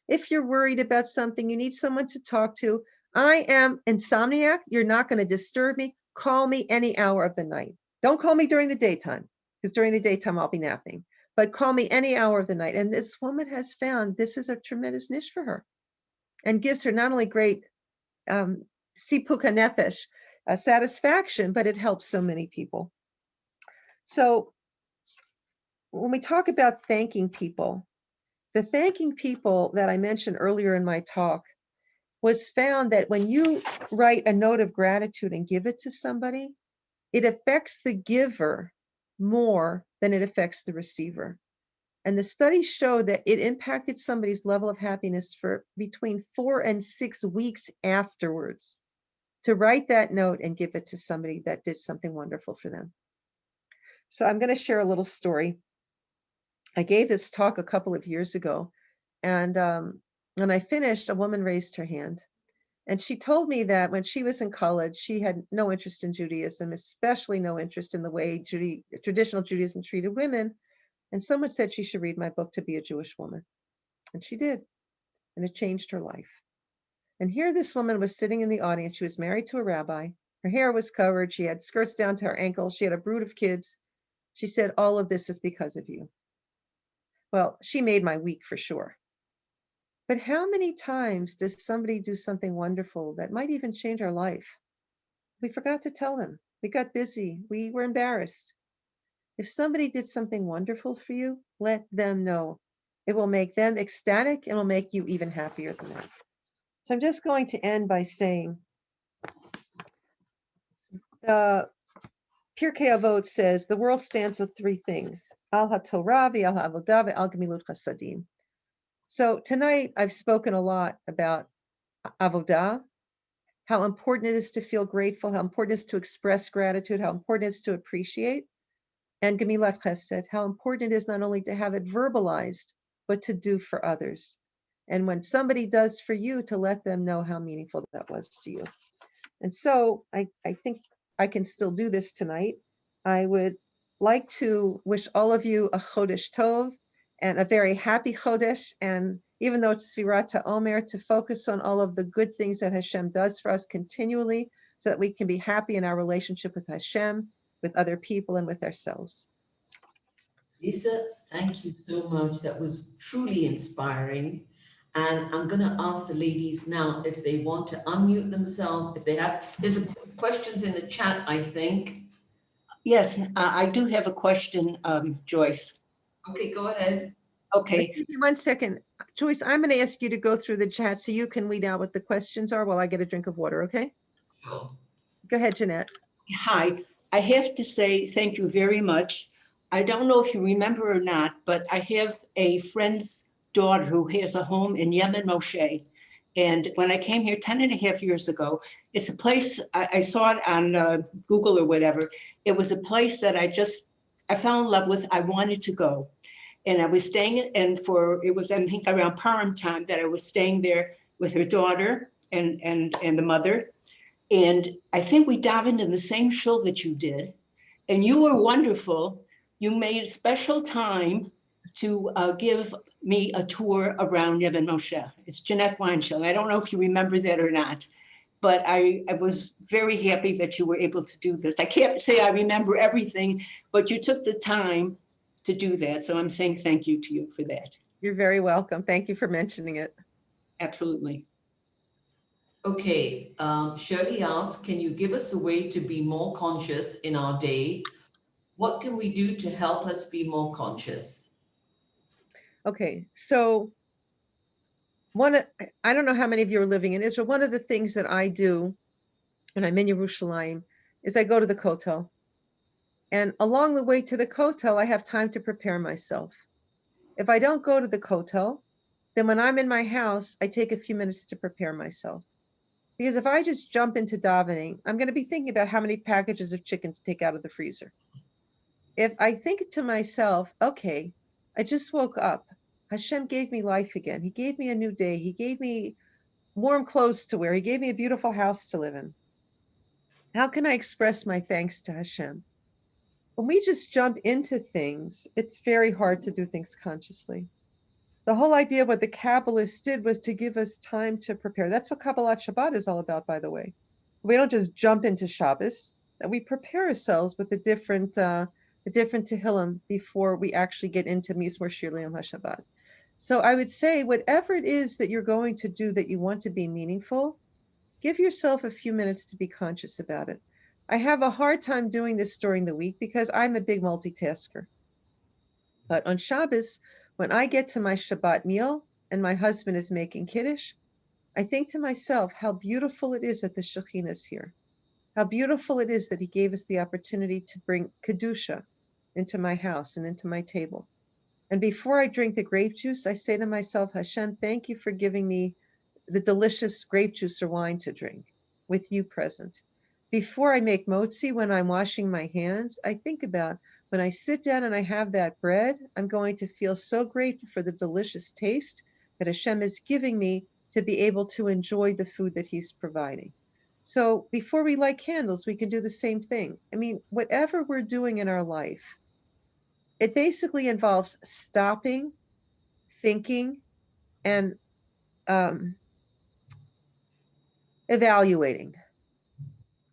If you're worried about something, you need someone to talk to, I am insomniac. You're not going to disturb me. Call me any hour of the night. Don't call me during the daytime, because during the daytime I'll be napping. But call me any hour of the night. And this woman has found this is a tremendous niche for her and gives her not only great sipuk hanefesh, satisfaction, but it helps so many people. So when we talk about thanking people, the thanking people that I mentioned earlier in my talk was found that when you write a note of gratitude and give it to somebody, it affects the giver more than it affects the receiver. And the studies show that it impacted somebody's level of happiness for between 4 and 6 weeks afterwards, to write that note and give it to somebody that did something wonderful for them. So I'm going to share a little story. I gave this talk a couple of years ago, and when I finished, a woman raised her hand. And she told me that when she was in college, she had no interest in Judaism, especially no interest in the way traditional Judaism treated women. And someone said she should read my book to be a Jewish woman. And she did. And it changed her life. And here this woman was sitting in the audience. She was married to a rabbi. Her hair was covered. She had skirts down to her ankles. She had a brood of kids. She said, all of this is because of you. Well, she made my week for sure. But how many times does somebody do something wonderful that might even change our life? We forgot to tell them. We got busy. We were embarrassed. If somebody did something wonderful for you, let them know. It will make them ecstatic and will make you even happier than that. So I'm just going to end by saying, the Pirkei Avot says the world stands with three things: Al HaTorah, Al HaAvodah, Al Gemilut Chasadim. So tonight I've spoken a lot about Avodah, how important it is to feel grateful, how important it is to express gratitude, how important it is to appreciate, and Gemilat Chesed, how important it is not only to have it verbalized, but to do for others. And when somebody does for you, to let them know how meaningful that was to you. And so I think I can still do this tonight. I would like to wish all of you a Chodesh Tov and a very happy Chodesh. And even though it's Sfirat HaOmer, to focus on all of the good things that Hashem does for us continually, so that we can be happy in our relationship with Hashem, with other people, and with ourselves. Lisa, thank you so much. That was truly inspiring. And I'm going to ask the ladies now if they want to unmute themselves, if they have, there's questions in the chat, I think. Yes, I do have a question, Joyce. Okay, go ahead. Okay, Give me 1 second. Joyce, I'm going to ask you to go through the chat so you can read out what the questions are while I get a drink of water, okay? Sure. Go ahead, Jeanette. hi. I have to say thank you very much. I don't know if you remember or not, but I have a friend's daughter who has a home in Yemen Moshe. And when I came here 10 and a half years ago, it's a place, I saw it on Google or whatever. It was a place that I fell in love with. I wanted to go. And I was staying, and it was, I think, around Purim time that I was staying there with her daughter and the mother. And I think we davened in the same shul that you did. And you were wonderful. You made a special time to give me a tour around Yemen Moshe. It's Jeanette Weinshell. I don't know if you remember that or not, but I was very happy that you were able to do this. I can't say I remember everything, but you took the time to do that. So I'm saying thank you to you for that. You're very welcome. Thank you for mentioning it. Absolutely. Okay, Shirley asks, can you give us a way to be more conscious in our day? What can we do to help us be more conscious? Okay, so I don't know how many of you are living in Israel. One of the things that I do when I'm in Yerushalayim is I go to the Kotel. And along the way to the Kotel, I have time to prepare myself. If I don't go to the Kotel, then when I'm in my house, I take a few minutes to prepare myself. Because if I just jump into davening, I'm going to be thinking about how many packages of chicken to take out of the freezer. If I think to myself, okay, I just woke up. Hashem gave me life again. He gave me a new day. He gave me warm clothes to wear. He gave me a beautiful house to live in. How can I express my thanks to Hashem? When we just jump into things, it's very hard to do things consciously. The whole idea of what the Kabbalists did was to give us time to prepare. That's what Kabbalat Shabbat is all about, by the way. We don't just jump into Shabbos, that we prepare ourselves with the different Tehillim before we actually get into Mizmor Shir L'Yom HaShabbat. So I would say whatever it is that you're going to do that you want to be meaningful, give yourself a few minutes to be conscious about it. I have a hard time doing this during the week because I'm a big multitasker. But on Shabbos, when I get to my Shabbat meal and my husband is making Kiddush, I think to myself how beautiful it is that the Shekhinah is here. How beautiful it is that he gave us the opportunity to bring Kedusha into my house and into my table. And before I drink the grape juice, I say to myself, Hashem, thank you for giving me the delicious grape juice or wine to drink with you present. Before I make motzi, when I'm washing my hands, I think about when I sit down and I have that bread, I'm going to feel so grateful for the delicious taste that Hashem is giving me to be able to enjoy the food that he's providing. So before we light candles, we can do the same thing. I mean, whatever we're doing in our life, it basically involves stopping, thinking, and evaluating.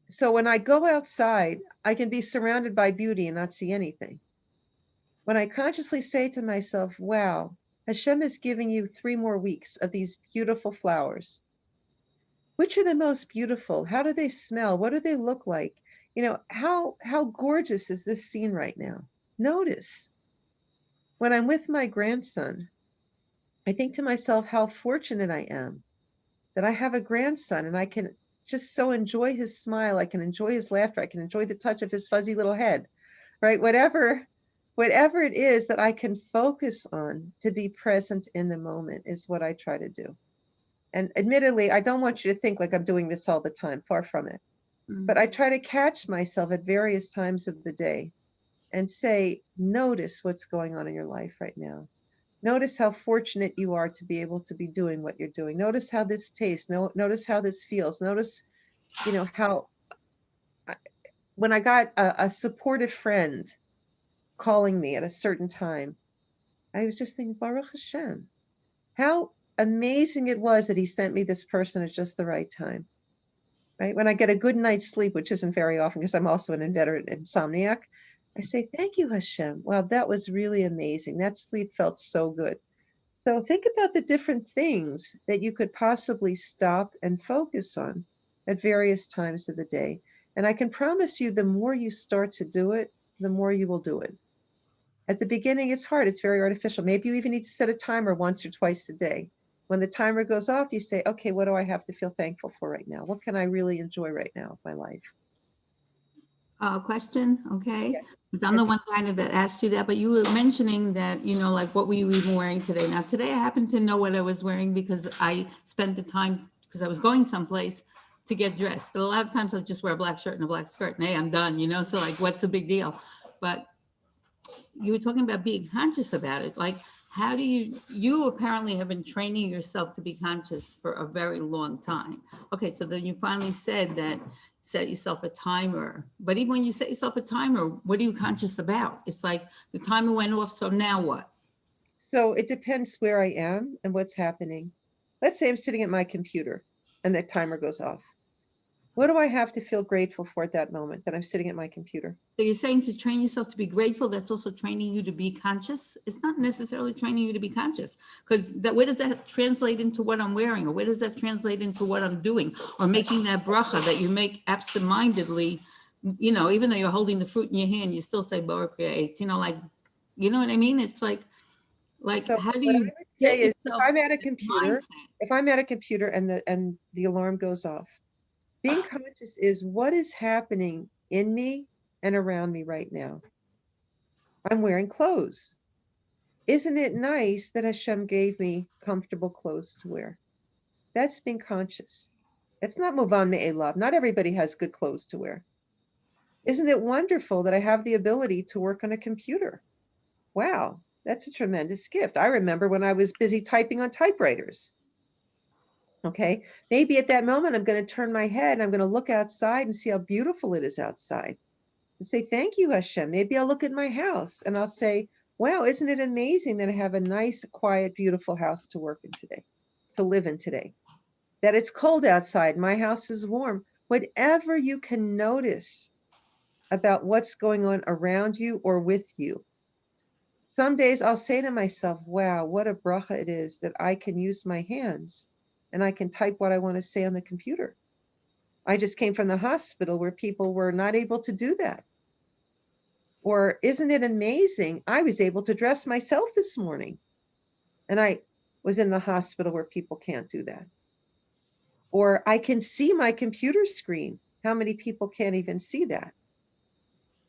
So when I go outside, I can be surrounded by beauty and not see anything. When I consciously say to myself, wow, Hashem is giving you 3 more weeks of these beautiful flowers. Which are the most beautiful? How do they smell? What do they look like? You know, how gorgeous is this scene right now? Notice. When I'm with my grandson, I think to myself how fortunate I am that I have a grandson and I can just so enjoy his smile. I can enjoy his laughter. I can enjoy the touch of his fuzzy little head, right? Whatever it is that I can focus on to be present in the moment is what I try to do. And admittedly, I don't want you to think like I'm doing this all the time, far from it. But I try to catch myself at various times of the day and say, notice what's going on in your life right now. Notice how fortunate you are to be able to be doing what you're doing. Notice how this tastes. Notice how this feels. Notice, you know, how when I got a supportive friend calling me at a certain time, I was just thinking, Baruch Hashem, how amazing it was that he sent me this person at just the right time. Right? When I get a good night's sleep, which isn't very often because I'm also an inveterate insomniac, I say, thank you, Hashem. Wow, that was really amazing. That sleep felt so good. So think about the different things that you could possibly stop and focus on at various times of the day. And I can promise you, the more you start to do it, the more you will do it. At the beginning, it's hard. It's very artificial. Maybe you even need to set a timer once or twice a day. When the timer goes off, you say, okay, what do I have to feel thankful for right now? What can I really enjoy right now of my life? Question, okay? Yeah. Because I'm the one kind of that asked you that, but you were mentioning that, you know, like what were you even wearing today? Now, today I happen to know what I was wearing because I spent the time, because I was going someplace to get dressed. But a lot of times I'll just wear a black shirt and a black skirt and hey, I'm done, you know? So like, what's the big deal? But you were talking about being conscious about it. Like, how do you apparently have been training yourself to be conscious for a very long time. Okay, so then you finally said that set yourself a timer. But even when you set yourself a timer, what are you conscious about? It's like the timer went off, so now what? So it depends where I am and what's happening. Let's say I'm sitting at my computer and the timer goes off. What do I have to feel grateful for at that moment that I'm sitting at my computer? So you're saying to train yourself to be grateful, that's also training you to be conscious? It's not necessarily training you to be conscious, because that, where does that translate into what I'm wearing? Or where does that translate into what I'm doing? Or making that bracha that you make absentmindedly, you know, even though you're holding the fruit in your hand, you still say Baruch Hu, you know, like, you know what I mean? It's like So how do what I you would say get is if yourself I'm at a that computer, mindset? and the alarm goes off, being conscious is what is happening in me and around me right now. I'm wearing clothes. Isn't it nice that Hashem gave me comfortable clothes to wear? That's being conscious. It's not muvan me'elav. Not everybody has good clothes to wear. Isn't it wonderful that I have the ability to work on a computer? Wow, that's a tremendous gift. I remember when I was busy typing on typewriters. Okay, maybe at that moment, I'm going to turn my head and I'm going to look outside and see how beautiful it is outside and say, thank you, Hashem. Maybe I'll look at my house and I'll say, wow, isn't it amazing that I have a nice, quiet, beautiful house to work in today, to live in today, that it's cold outside. My house is warm. Whatever you can notice about what's going on around you or with you. Some days I'll say to myself, wow, what a bracha it is that I can use my hands and I can type what I want to say on the computer. I just came from the hospital where people were not able to do that. Or isn't it amazing? I was able to dress myself this morning and I was in the hospital where people can't do that. Or I can see my computer screen. How many people can't even see that?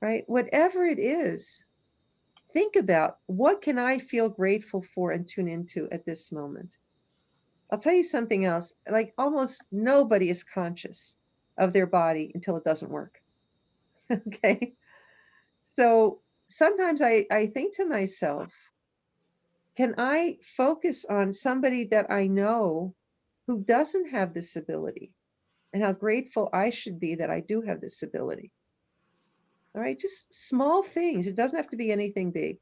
Right? Whatever it is, think about, what can I feel grateful for and tune into at this moment? I'll tell you something else. Like, almost nobody is conscious of their body until it doesn't work. Okay. So sometimes I think to myself, can I focus on somebody that I know who doesn't have this ability, and how grateful I should be that I do have this ability? All right, just small things. It doesn't have to be anything big.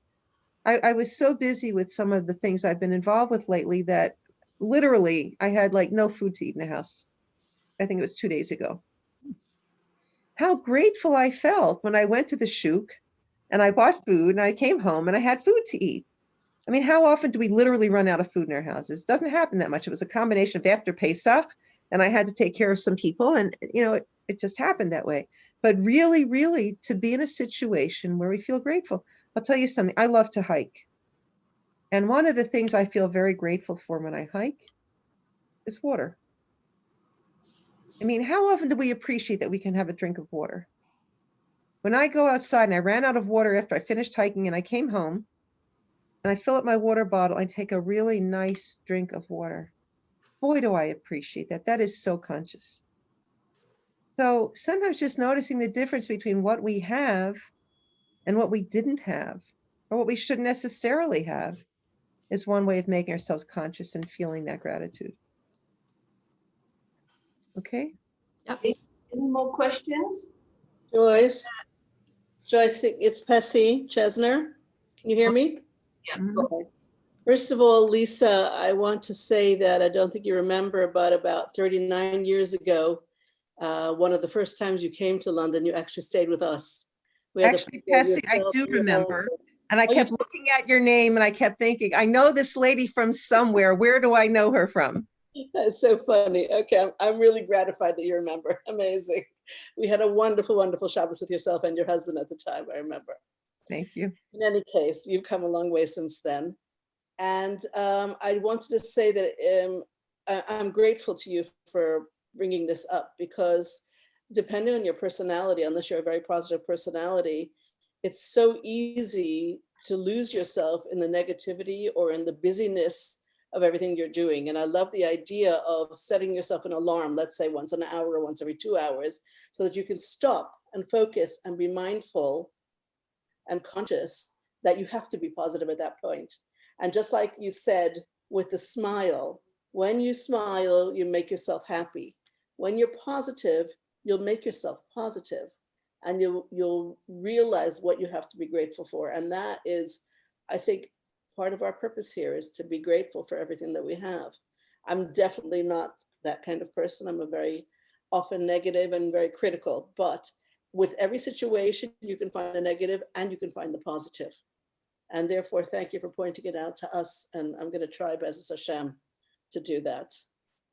I was so busy with some of the things I've been involved with lately that literally I had like no food to eat in the house. I think it was 2 days ago. How grateful I felt when I went to the shuk and I bought food and I came home and I had food to eat. I mean, how often do we literally run out of food in our houses? It doesn't happen that much. It was a combination of after Pesach, and I had to take care of some people, and it just happened that way. But really, really, to be in a situation where we feel grateful. I'll tell you something. I love to hike. And one of the things I feel very grateful for when I hike is water. I mean, how often do we appreciate that we can have a drink of water? When I go outside and I ran out of water after I finished hiking and I came home and I fill up my water bottle, I take a really nice drink of water. Boy, do I appreciate that. That is so conscious. So sometimes just noticing the difference between what we have and what we didn't have, or what we shouldn't necessarily have, is one way of making ourselves conscious and feeling that gratitude. Okay? Any more questions? Joyce, it's Pessy Chesner. Can you hear me? Yeah. Okay. First of all, Lisa, I want to say that I don't think you remember, but about 39 years ago, one of the first times you came to London, you actually stayed with us. We had the Actually, pleasure of Pessy, I yourself do and your remember. husband. And I Oh, you kept looking at your name and I kept thinking, I know this lady from somewhere. Where do I know her from? That's so funny. Okay, I'm really gratified that you remember. Amazing. We had a wonderful, wonderful Shabbos with yourself and your husband at the time, I remember. Thank you. In any case, you've come a long way since then. And I wanted to say that I'm grateful to you for bringing this up, because depending on your personality, unless you're a very positive personality, it's so easy to lose yourself in the negativity or in the busyness of everything you're doing. And I love the idea of setting yourself an alarm, let's say once an hour or once every 2 hours, so that you can stop and focus and be mindful and conscious that you have to be positive at that point. And just like you said with the smile, when you smile, you make yourself happy. When you're positive, you'll make yourself positive, and you'll realize what you have to be grateful for. And that is, I think, part of our purpose here, is to be grateful for everything that we have. I'm definitely not that kind of person. I'm a very often negative and very critical, but with every situation, you can find the negative and you can find the positive. And therefore, thank you for pointing it out to us. And I'm going to try, B'ezras Hashem, to do that.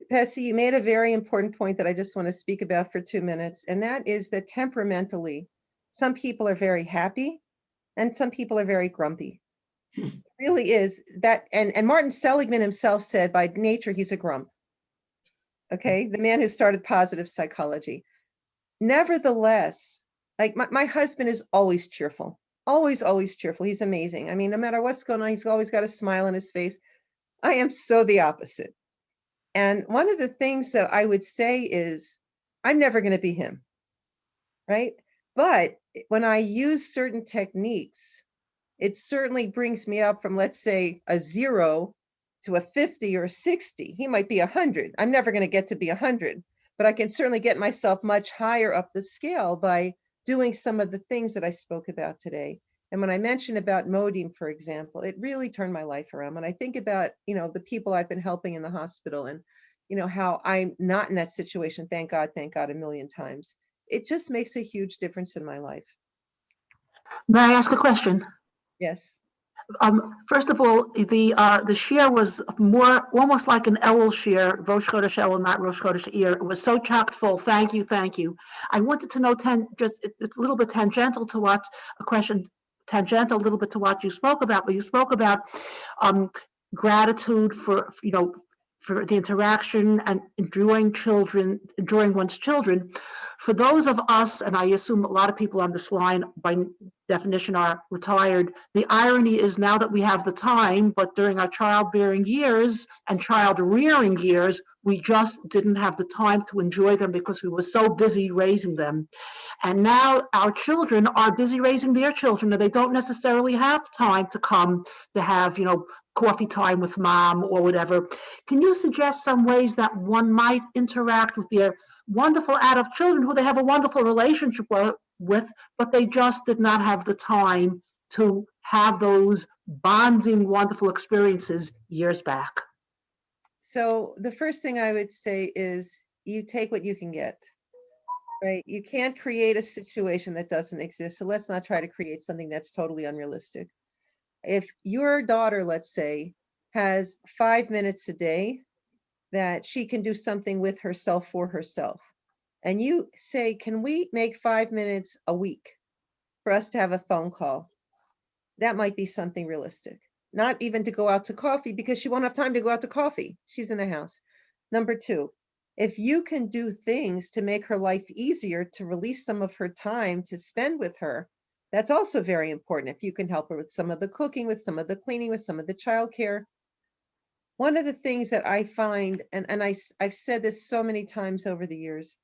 Pessy, you made a very important point that I just want to speak about for 2 minutes. And that is that temperamentally, some people are very happy and some people are very grumpy. It really is that. And Martin Seligman himself said, by nature, he's a grump. Okay. The man who started positive psychology. Nevertheless, like my husband is always cheerful, always cheerful. He's amazing. I mean, no matter what's going on, he's always got a smile on his face. I am so the opposite. And one of the things that I would say is, I'm never going to be him, right? But when I use certain techniques, it certainly brings me up from, let's say, a 0 to a 50 or a 60. He might be 100. I'm never going to get to be 100, but I can certainly get myself much higher up the scale by doing some of the things that I spoke about today. And when I mentioned about Modim, for example, it really turned my life around. When I think about, the people I've been helping in the hospital, and, how I'm not in that situation, thank God, a million times. It just makes a huge difference in my life. May I ask a question? Yes. First of all, the share was more almost like an Elul share, Rosh Chodesh Elul, not Rosh Chodesh Iyar. It was so chock full. Thank you. I wanted to know, it's a little bit tangential to what a little bit to what you spoke about. But you spoke about gratitude for the interaction and enjoying one's children. For those of us, and I assume a lot of people on this line definition are retired. The irony is now that we have the time, but during our childbearing years and child rearing years, we just didn't have the time to enjoy them because we were so busy raising them. And now our children are busy raising their children, and they don't necessarily have time to come to have, coffee time with mom or whatever. Can you suggest some ways that one might interact with their wonderful adult children who they have a wonderful relationship with, but they just did not have the time to have those bonding, wonderful experiences years back? So the first thing I would say is you take what you can get, right? You can't create a situation that doesn't exist. So let's not try to create something that's totally unrealistic. If your daughter, let's say, has 5 minutes a day that she can do something with herself for herself, and you say, can we make 5 minutes a week for us to have a phone call? That might be something realistic. Not even to go out to coffee, because she won't have time to go out to coffee. She's in the house. Number two, if you can do things to make her life easier, to release some of her time to spend with her, that's also very important. If you can help her with some of the cooking, with some of the cleaning, with some of the childcare. One of the things that I find, and I've said this so many times over the years,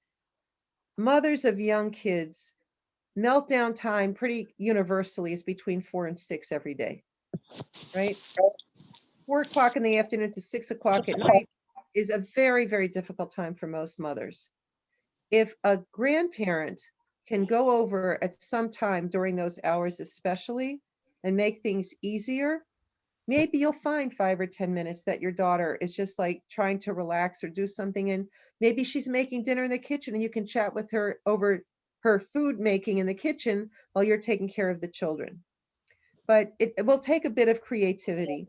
mothers of young kids, meltdown time pretty universally is between 4 and 6 every day, right? 4 o'clock in the afternoon to 6 o'clock at night is a very, very difficult time for most mothers. If a grandparent can go over at some time during those hours especially and make things easier, maybe you'll find 5 or 10 minutes that your daughter is just like trying to relax or do something, and maybe she's making dinner in the kitchen and you can chat with her over her food making in the kitchen while you're taking care of the children. But it will take a bit of creativity.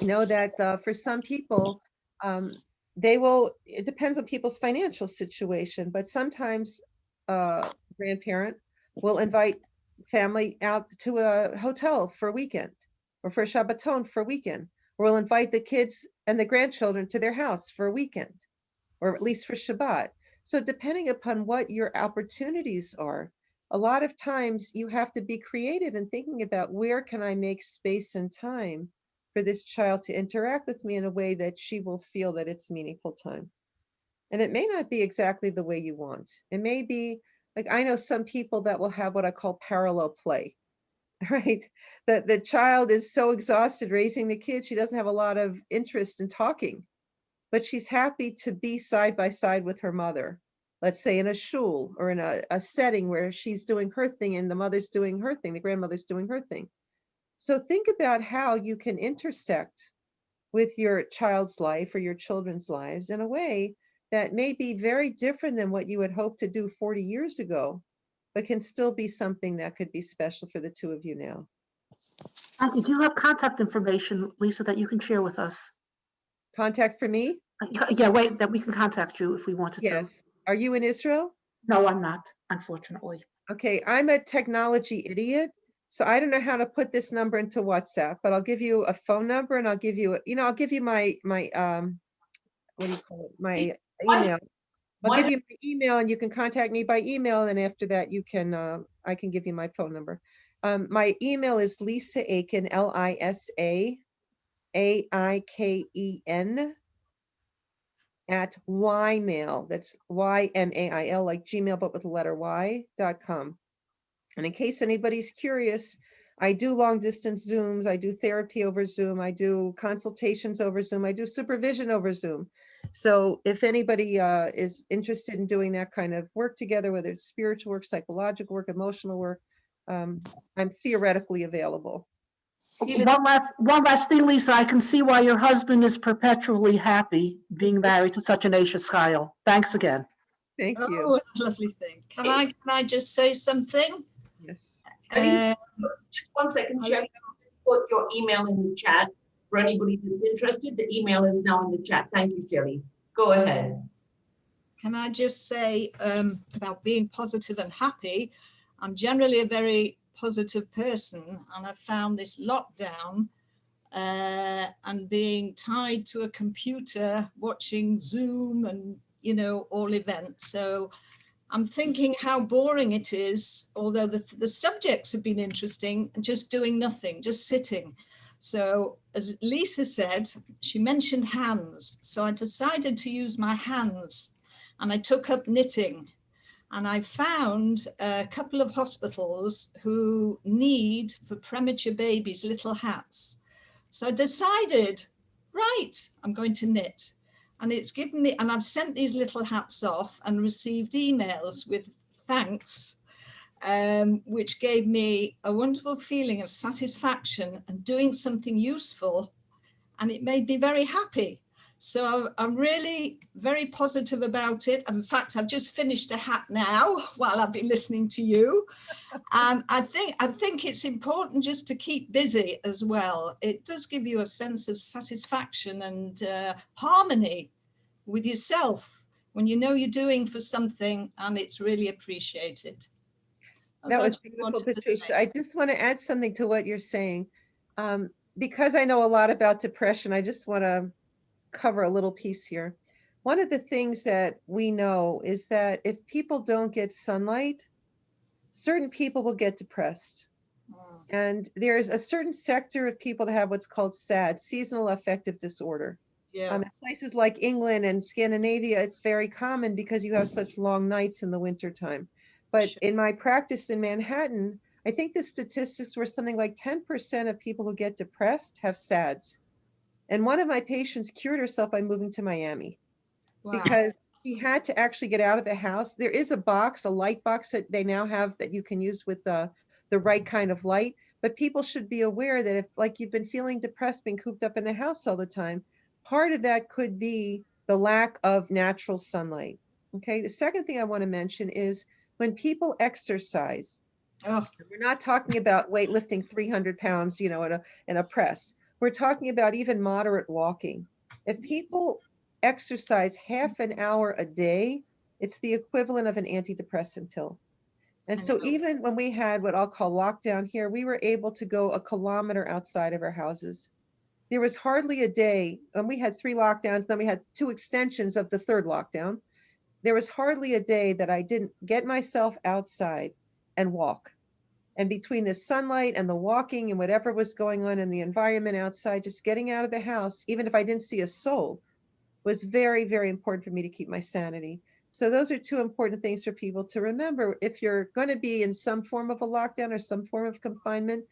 I know that for some people, it depends on people's financial situation, but sometimes grandparent will invite family out to a hotel for a weekend, or for a Shabbaton for a weekend, or will invite the kids and the grandchildren to their house for a weekend, or at least for Shabbat. So depending upon what your opportunities are, a lot of times you have to be creative in thinking about, where can I make space and time for this child to interact with me in a way that she will feel that it's meaningful time. And it may not be exactly the way you want. It may be, like, I know some people that will have what I call parallel play, right? That the child is so exhausted raising the kid, she doesn't have a lot of interest in talking, but she's happy to be side by side with her mother. Let's say in a shul or in a setting where she's doing her thing and the mother's doing her thing, the grandmother's doing her thing. So think about how you can intersect with your child's life or your children's lives in a way that may be very different than what you had hoped to do 40 years ago, but can still be something that could be special for the two of you now. And do you have contact information, Lisa, that you can share with us? Contact for me? Yeah, wait, that we can contact you if we wanted to. Yes. Are you in Israel? No, I'm not, unfortunately. Okay, I'm a technology idiot, so I don't know how to put this number into WhatsApp, but I'll give you a phone number, and I'll give you, I'll give you my what do you call it? My email. I'll give you my email, and you can contact me by email, and after that you can I can give you my phone number. My email is Lisa Aiken, LisaAiken at ymail, that's YMAIL, like Gmail, but with the letter Y.com. And in case anybody's curious, I do long distance Zooms, I do therapy over Zoom, I do consultations over Zoom, I do supervision over Zoom. So if anybody is interested in doing that kind of work together, whether it's spiritual work, psychological work, emotional work, I'm theoretically available. One last thing, Lisa, I can see why your husband is perpetually happy being married to such an Aisha Chayil. Thanks again. Thank you. Oh, lovely thing. Can I just say something? Yes. Just 1 second, Sherry. Put your email in the chat for anybody that's interested. The email is now in the chat. Thank you, Sherry. Go ahead. Can I just say about being positive and happy? I'm generally a very positive person, and I've found this lockdown and being tied to a computer, watching Zoom and, all events. So I'm thinking how boring it is, although the subjects have been interesting, just doing nothing, just sitting. So as Lisa said, she mentioned hands. So I decided to use my hands, and I took up knitting. And I found a couple of hospitals who need, for premature babies, little hats. So I decided, right, I'm going to knit. And it's given me, and I've sent these little hats off and received emails with thanks, which gave me a wonderful feeling of satisfaction and doing something useful. And it made me very happy. So I'm really very positive about it. In fact, I've just finished a hat now while I've been listening to you. And I think it's important just to keep busy as well. It does give you a sense of satisfaction and harmony with yourself when you know you're doing for something and it's really appreciated. That was beautiful, Patricia. I just want to add something to what you're saying. Because I know a lot about depression, I just want to cover a little piece here. One of the things that we know is that if people don't get sunlight, certain people will get depressed. And there's a certain sector of people that have what's called SAD, seasonal affective disorder. Yeah. In places like England and Scandinavia, it's very common because you have such long nights in the wintertime. But in my practice in Manhattan, I think the statistics were something like 10% of people who get depressed have SADs. And one of my patients cured herself by moving to Miami. Wow. Because she had to actually get out of the house. There is a box, a light box that they now have that you can use with the right kind of light. But people should be aware that if, like, you've been feeling depressed, being cooped up in the house all the time, part of that could be the lack of natural sunlight. Okay. The second thing I want to mention is when people exercise, we're not talking about weightlifting 300 pounds, you know, in a press. We're talking about even moderate walking. If people exercise half an hour a day, it's the equivalent of an antidepressant pill. And so even when we had what I'll call lockdown here, we were able to go a kilometer outside of our houses. There was hardly a day, and we had 3 lockdowns, then we had 2 extensions of the 3rd lockdown. There was hardly a day that I didn't get myself outside and walk. And between the sunlight and the walking and whatever was going on in the environment outside, just getting out of the house, even if I didn't see a soul, was very, very important for me to keep my sanity. So those are 2 important things for people to remember. If you're going to be in some form of a lockdown or some form of confinement,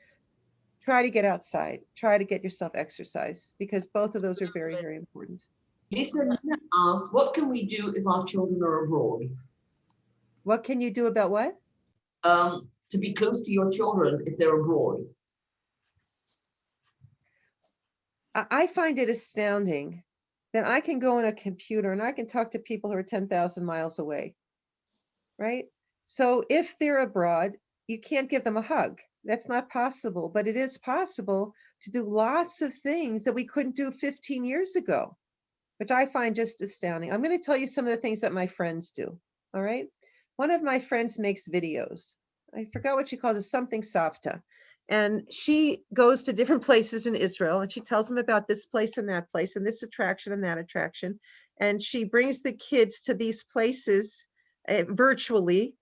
try to get outside, try to get yourself exercise, because both of those are very, very important. Lisa asks, what can we do if our children are abroad? What can you do about what? To be close to your children if they're abroad. I find it astounding that I can go on a computer and I can talk to people who are 10,000 miles away, right? So if they're abroad, you can't give them a hug. That's not possible, but it is possible to do lots of things that we couldn't do 15 years ago, which I find just astounding. I'm going to tell you some of the things that my friends do, all right? One of my friends makes videos. I forgot what she calls it, something Savta. And she goes to different places in Israel and she tells them about this place and this attraction and that attraction. And she brings the kids to these places virtually.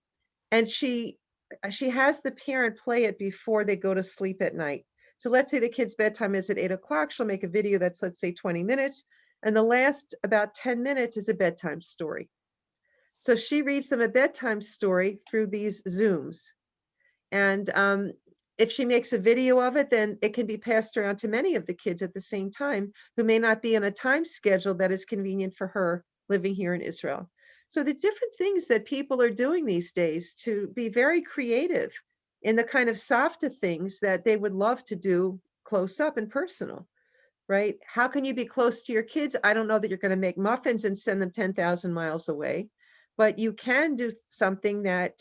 And she has the parent play it before they go to sleep at night. So let's say the kid's bedtime is at 8 o'clock. She'll make a video that's, let's say, 20 minutes. And the last about 10 minutes is a bedtime story. So she reads them a bedtime story through these Zooms. And if she makes a video of it, then it can be passed around to many of the kids at the same time who may not be on a time schedule that is convenient for her living here in Israel. So the different things that people are doing these days to be very creative in the kind of softer things that they would love to do close up and personal, right? How can you be close to your kids? I don't know that you're going to make muffins and send them 10,000 miles away. But you can do something that,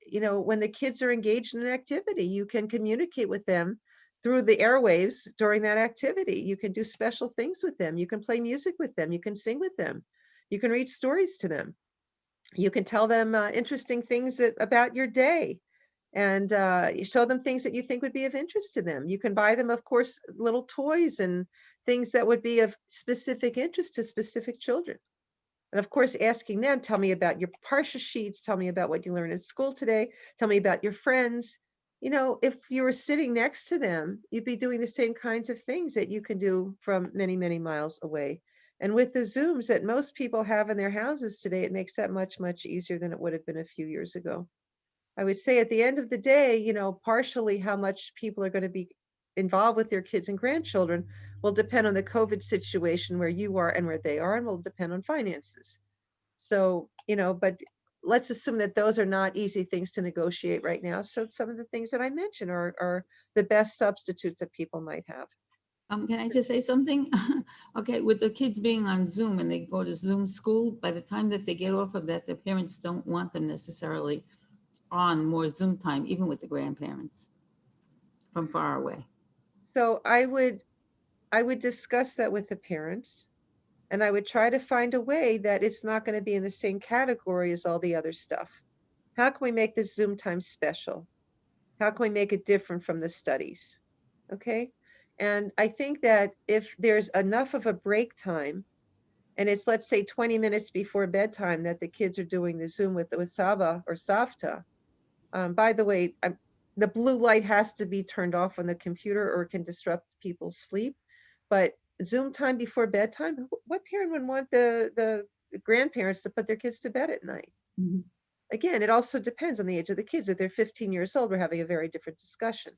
you know, when the kids are engaged in an activity, you can communicate with them through the airwaves during that activity. You can do special things with them. You can play music with them. You can sing with them. You can read stories to them. You can tell them interesting things about your day and show them things that you think would be of interest to them. You can buy them, of course, little toys and things that would be of specific interest to specific children. And of course, asking them, tell me about your Parsha sheets, tell me about what you learned in school today, tell me about your friends. You know, if you were sitting next to them, you'd be doing the same kinds of things that you can do from many, many miles away. And with the Zooms that most people have in their houses today, it makes that much, much easier than it would have been a few years ago. I would say at the end of the day, you know, partially how much people are going to be involved with their kids and grandchildren will depend on the COVID situation where you are and where they are, and will depend on finances. So, you know, but let's assume that those are not easy things to negotiate right now. So some of the things that I mentioned are the best substitutes that people might have. Can I just say something? Okay, with the kids being on Zoom and they go to Zoom school, by the time that they get off of that, their parents don't want them necessarily on more Zoom time, even with the grandparents from far away. So I would discuss that with the parents, and I would try to find a way that it's not going to be in the same category as all the other stuff. How can we make this Zoom time special? How can we make it different from the studies? Okay. And I think that if there's enough of a break time, and it's, let's say, 20 minutes before bedtime that the kids are doing the Zoom with Saba or Savta. By the way, the blue light has to be turned off on the computer or it can disrupt people's sleep. But Zoom time before bedtime, what parent would want the grandparents to put their kids to bed at night? Mhm. Again, it also depends on the age of the kids. If they're 15 years old, we're having a very different discussion.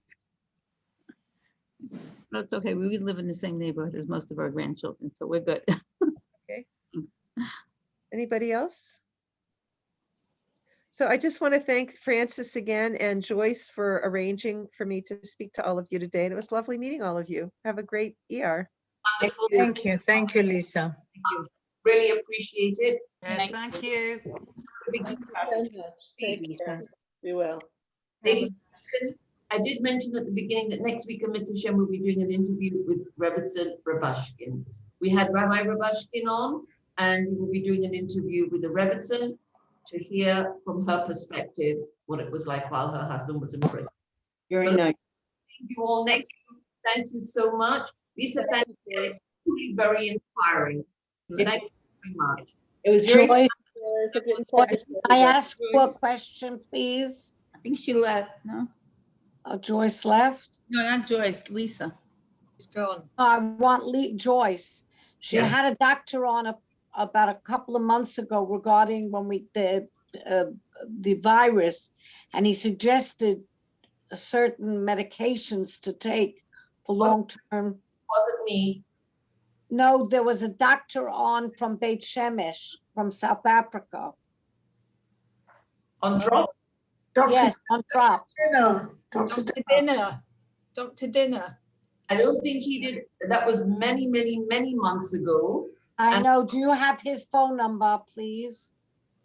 That's okay. We live in the same neighborhood as most of our grandchildren, so we're good. Okay. Anybody else? So I just want to thank Francis again and Joyce for arranging for me to speak to all of you today. And it was lovely meeting all of you. Have a great ER. Wonderful. Thank you, Lisa. Really appreciate it. Thank you. Thank you so much. Take care. Be well. Ladies and gentlemen, I did mention at the beginning that next week, Amit Hashem will be doing an interview with Rebbitzin Rabashkin. We had Rabbi Rabashkin on, and we will be doing an interview with the Rebbitzin to hear from her perspective what it was like while her husband was in prison. Very So, nice. thank you all next week. Thank you so much. Lisa, thank you. It's truly very inspiring. Thank you very much. It was very Joyce, It's a good Joyce, practice. can I ask you a question, please? I think she left, no? Joyce left. No, not Joyce, Lisa. It's gone. I want Joyce. She Yeah. had a doctor on about a couple of months ago regarding when the virus, and he suggested certain medications to take for long-term. Wasn't me. No, there was a doctor on from Beit Shemesh from South Africa. On drop? Yes, on drop. Dr. Dinner. Dr. Dinner. I don't think he did. That was many, many, many months ago. I know. Do you have his phone number, please?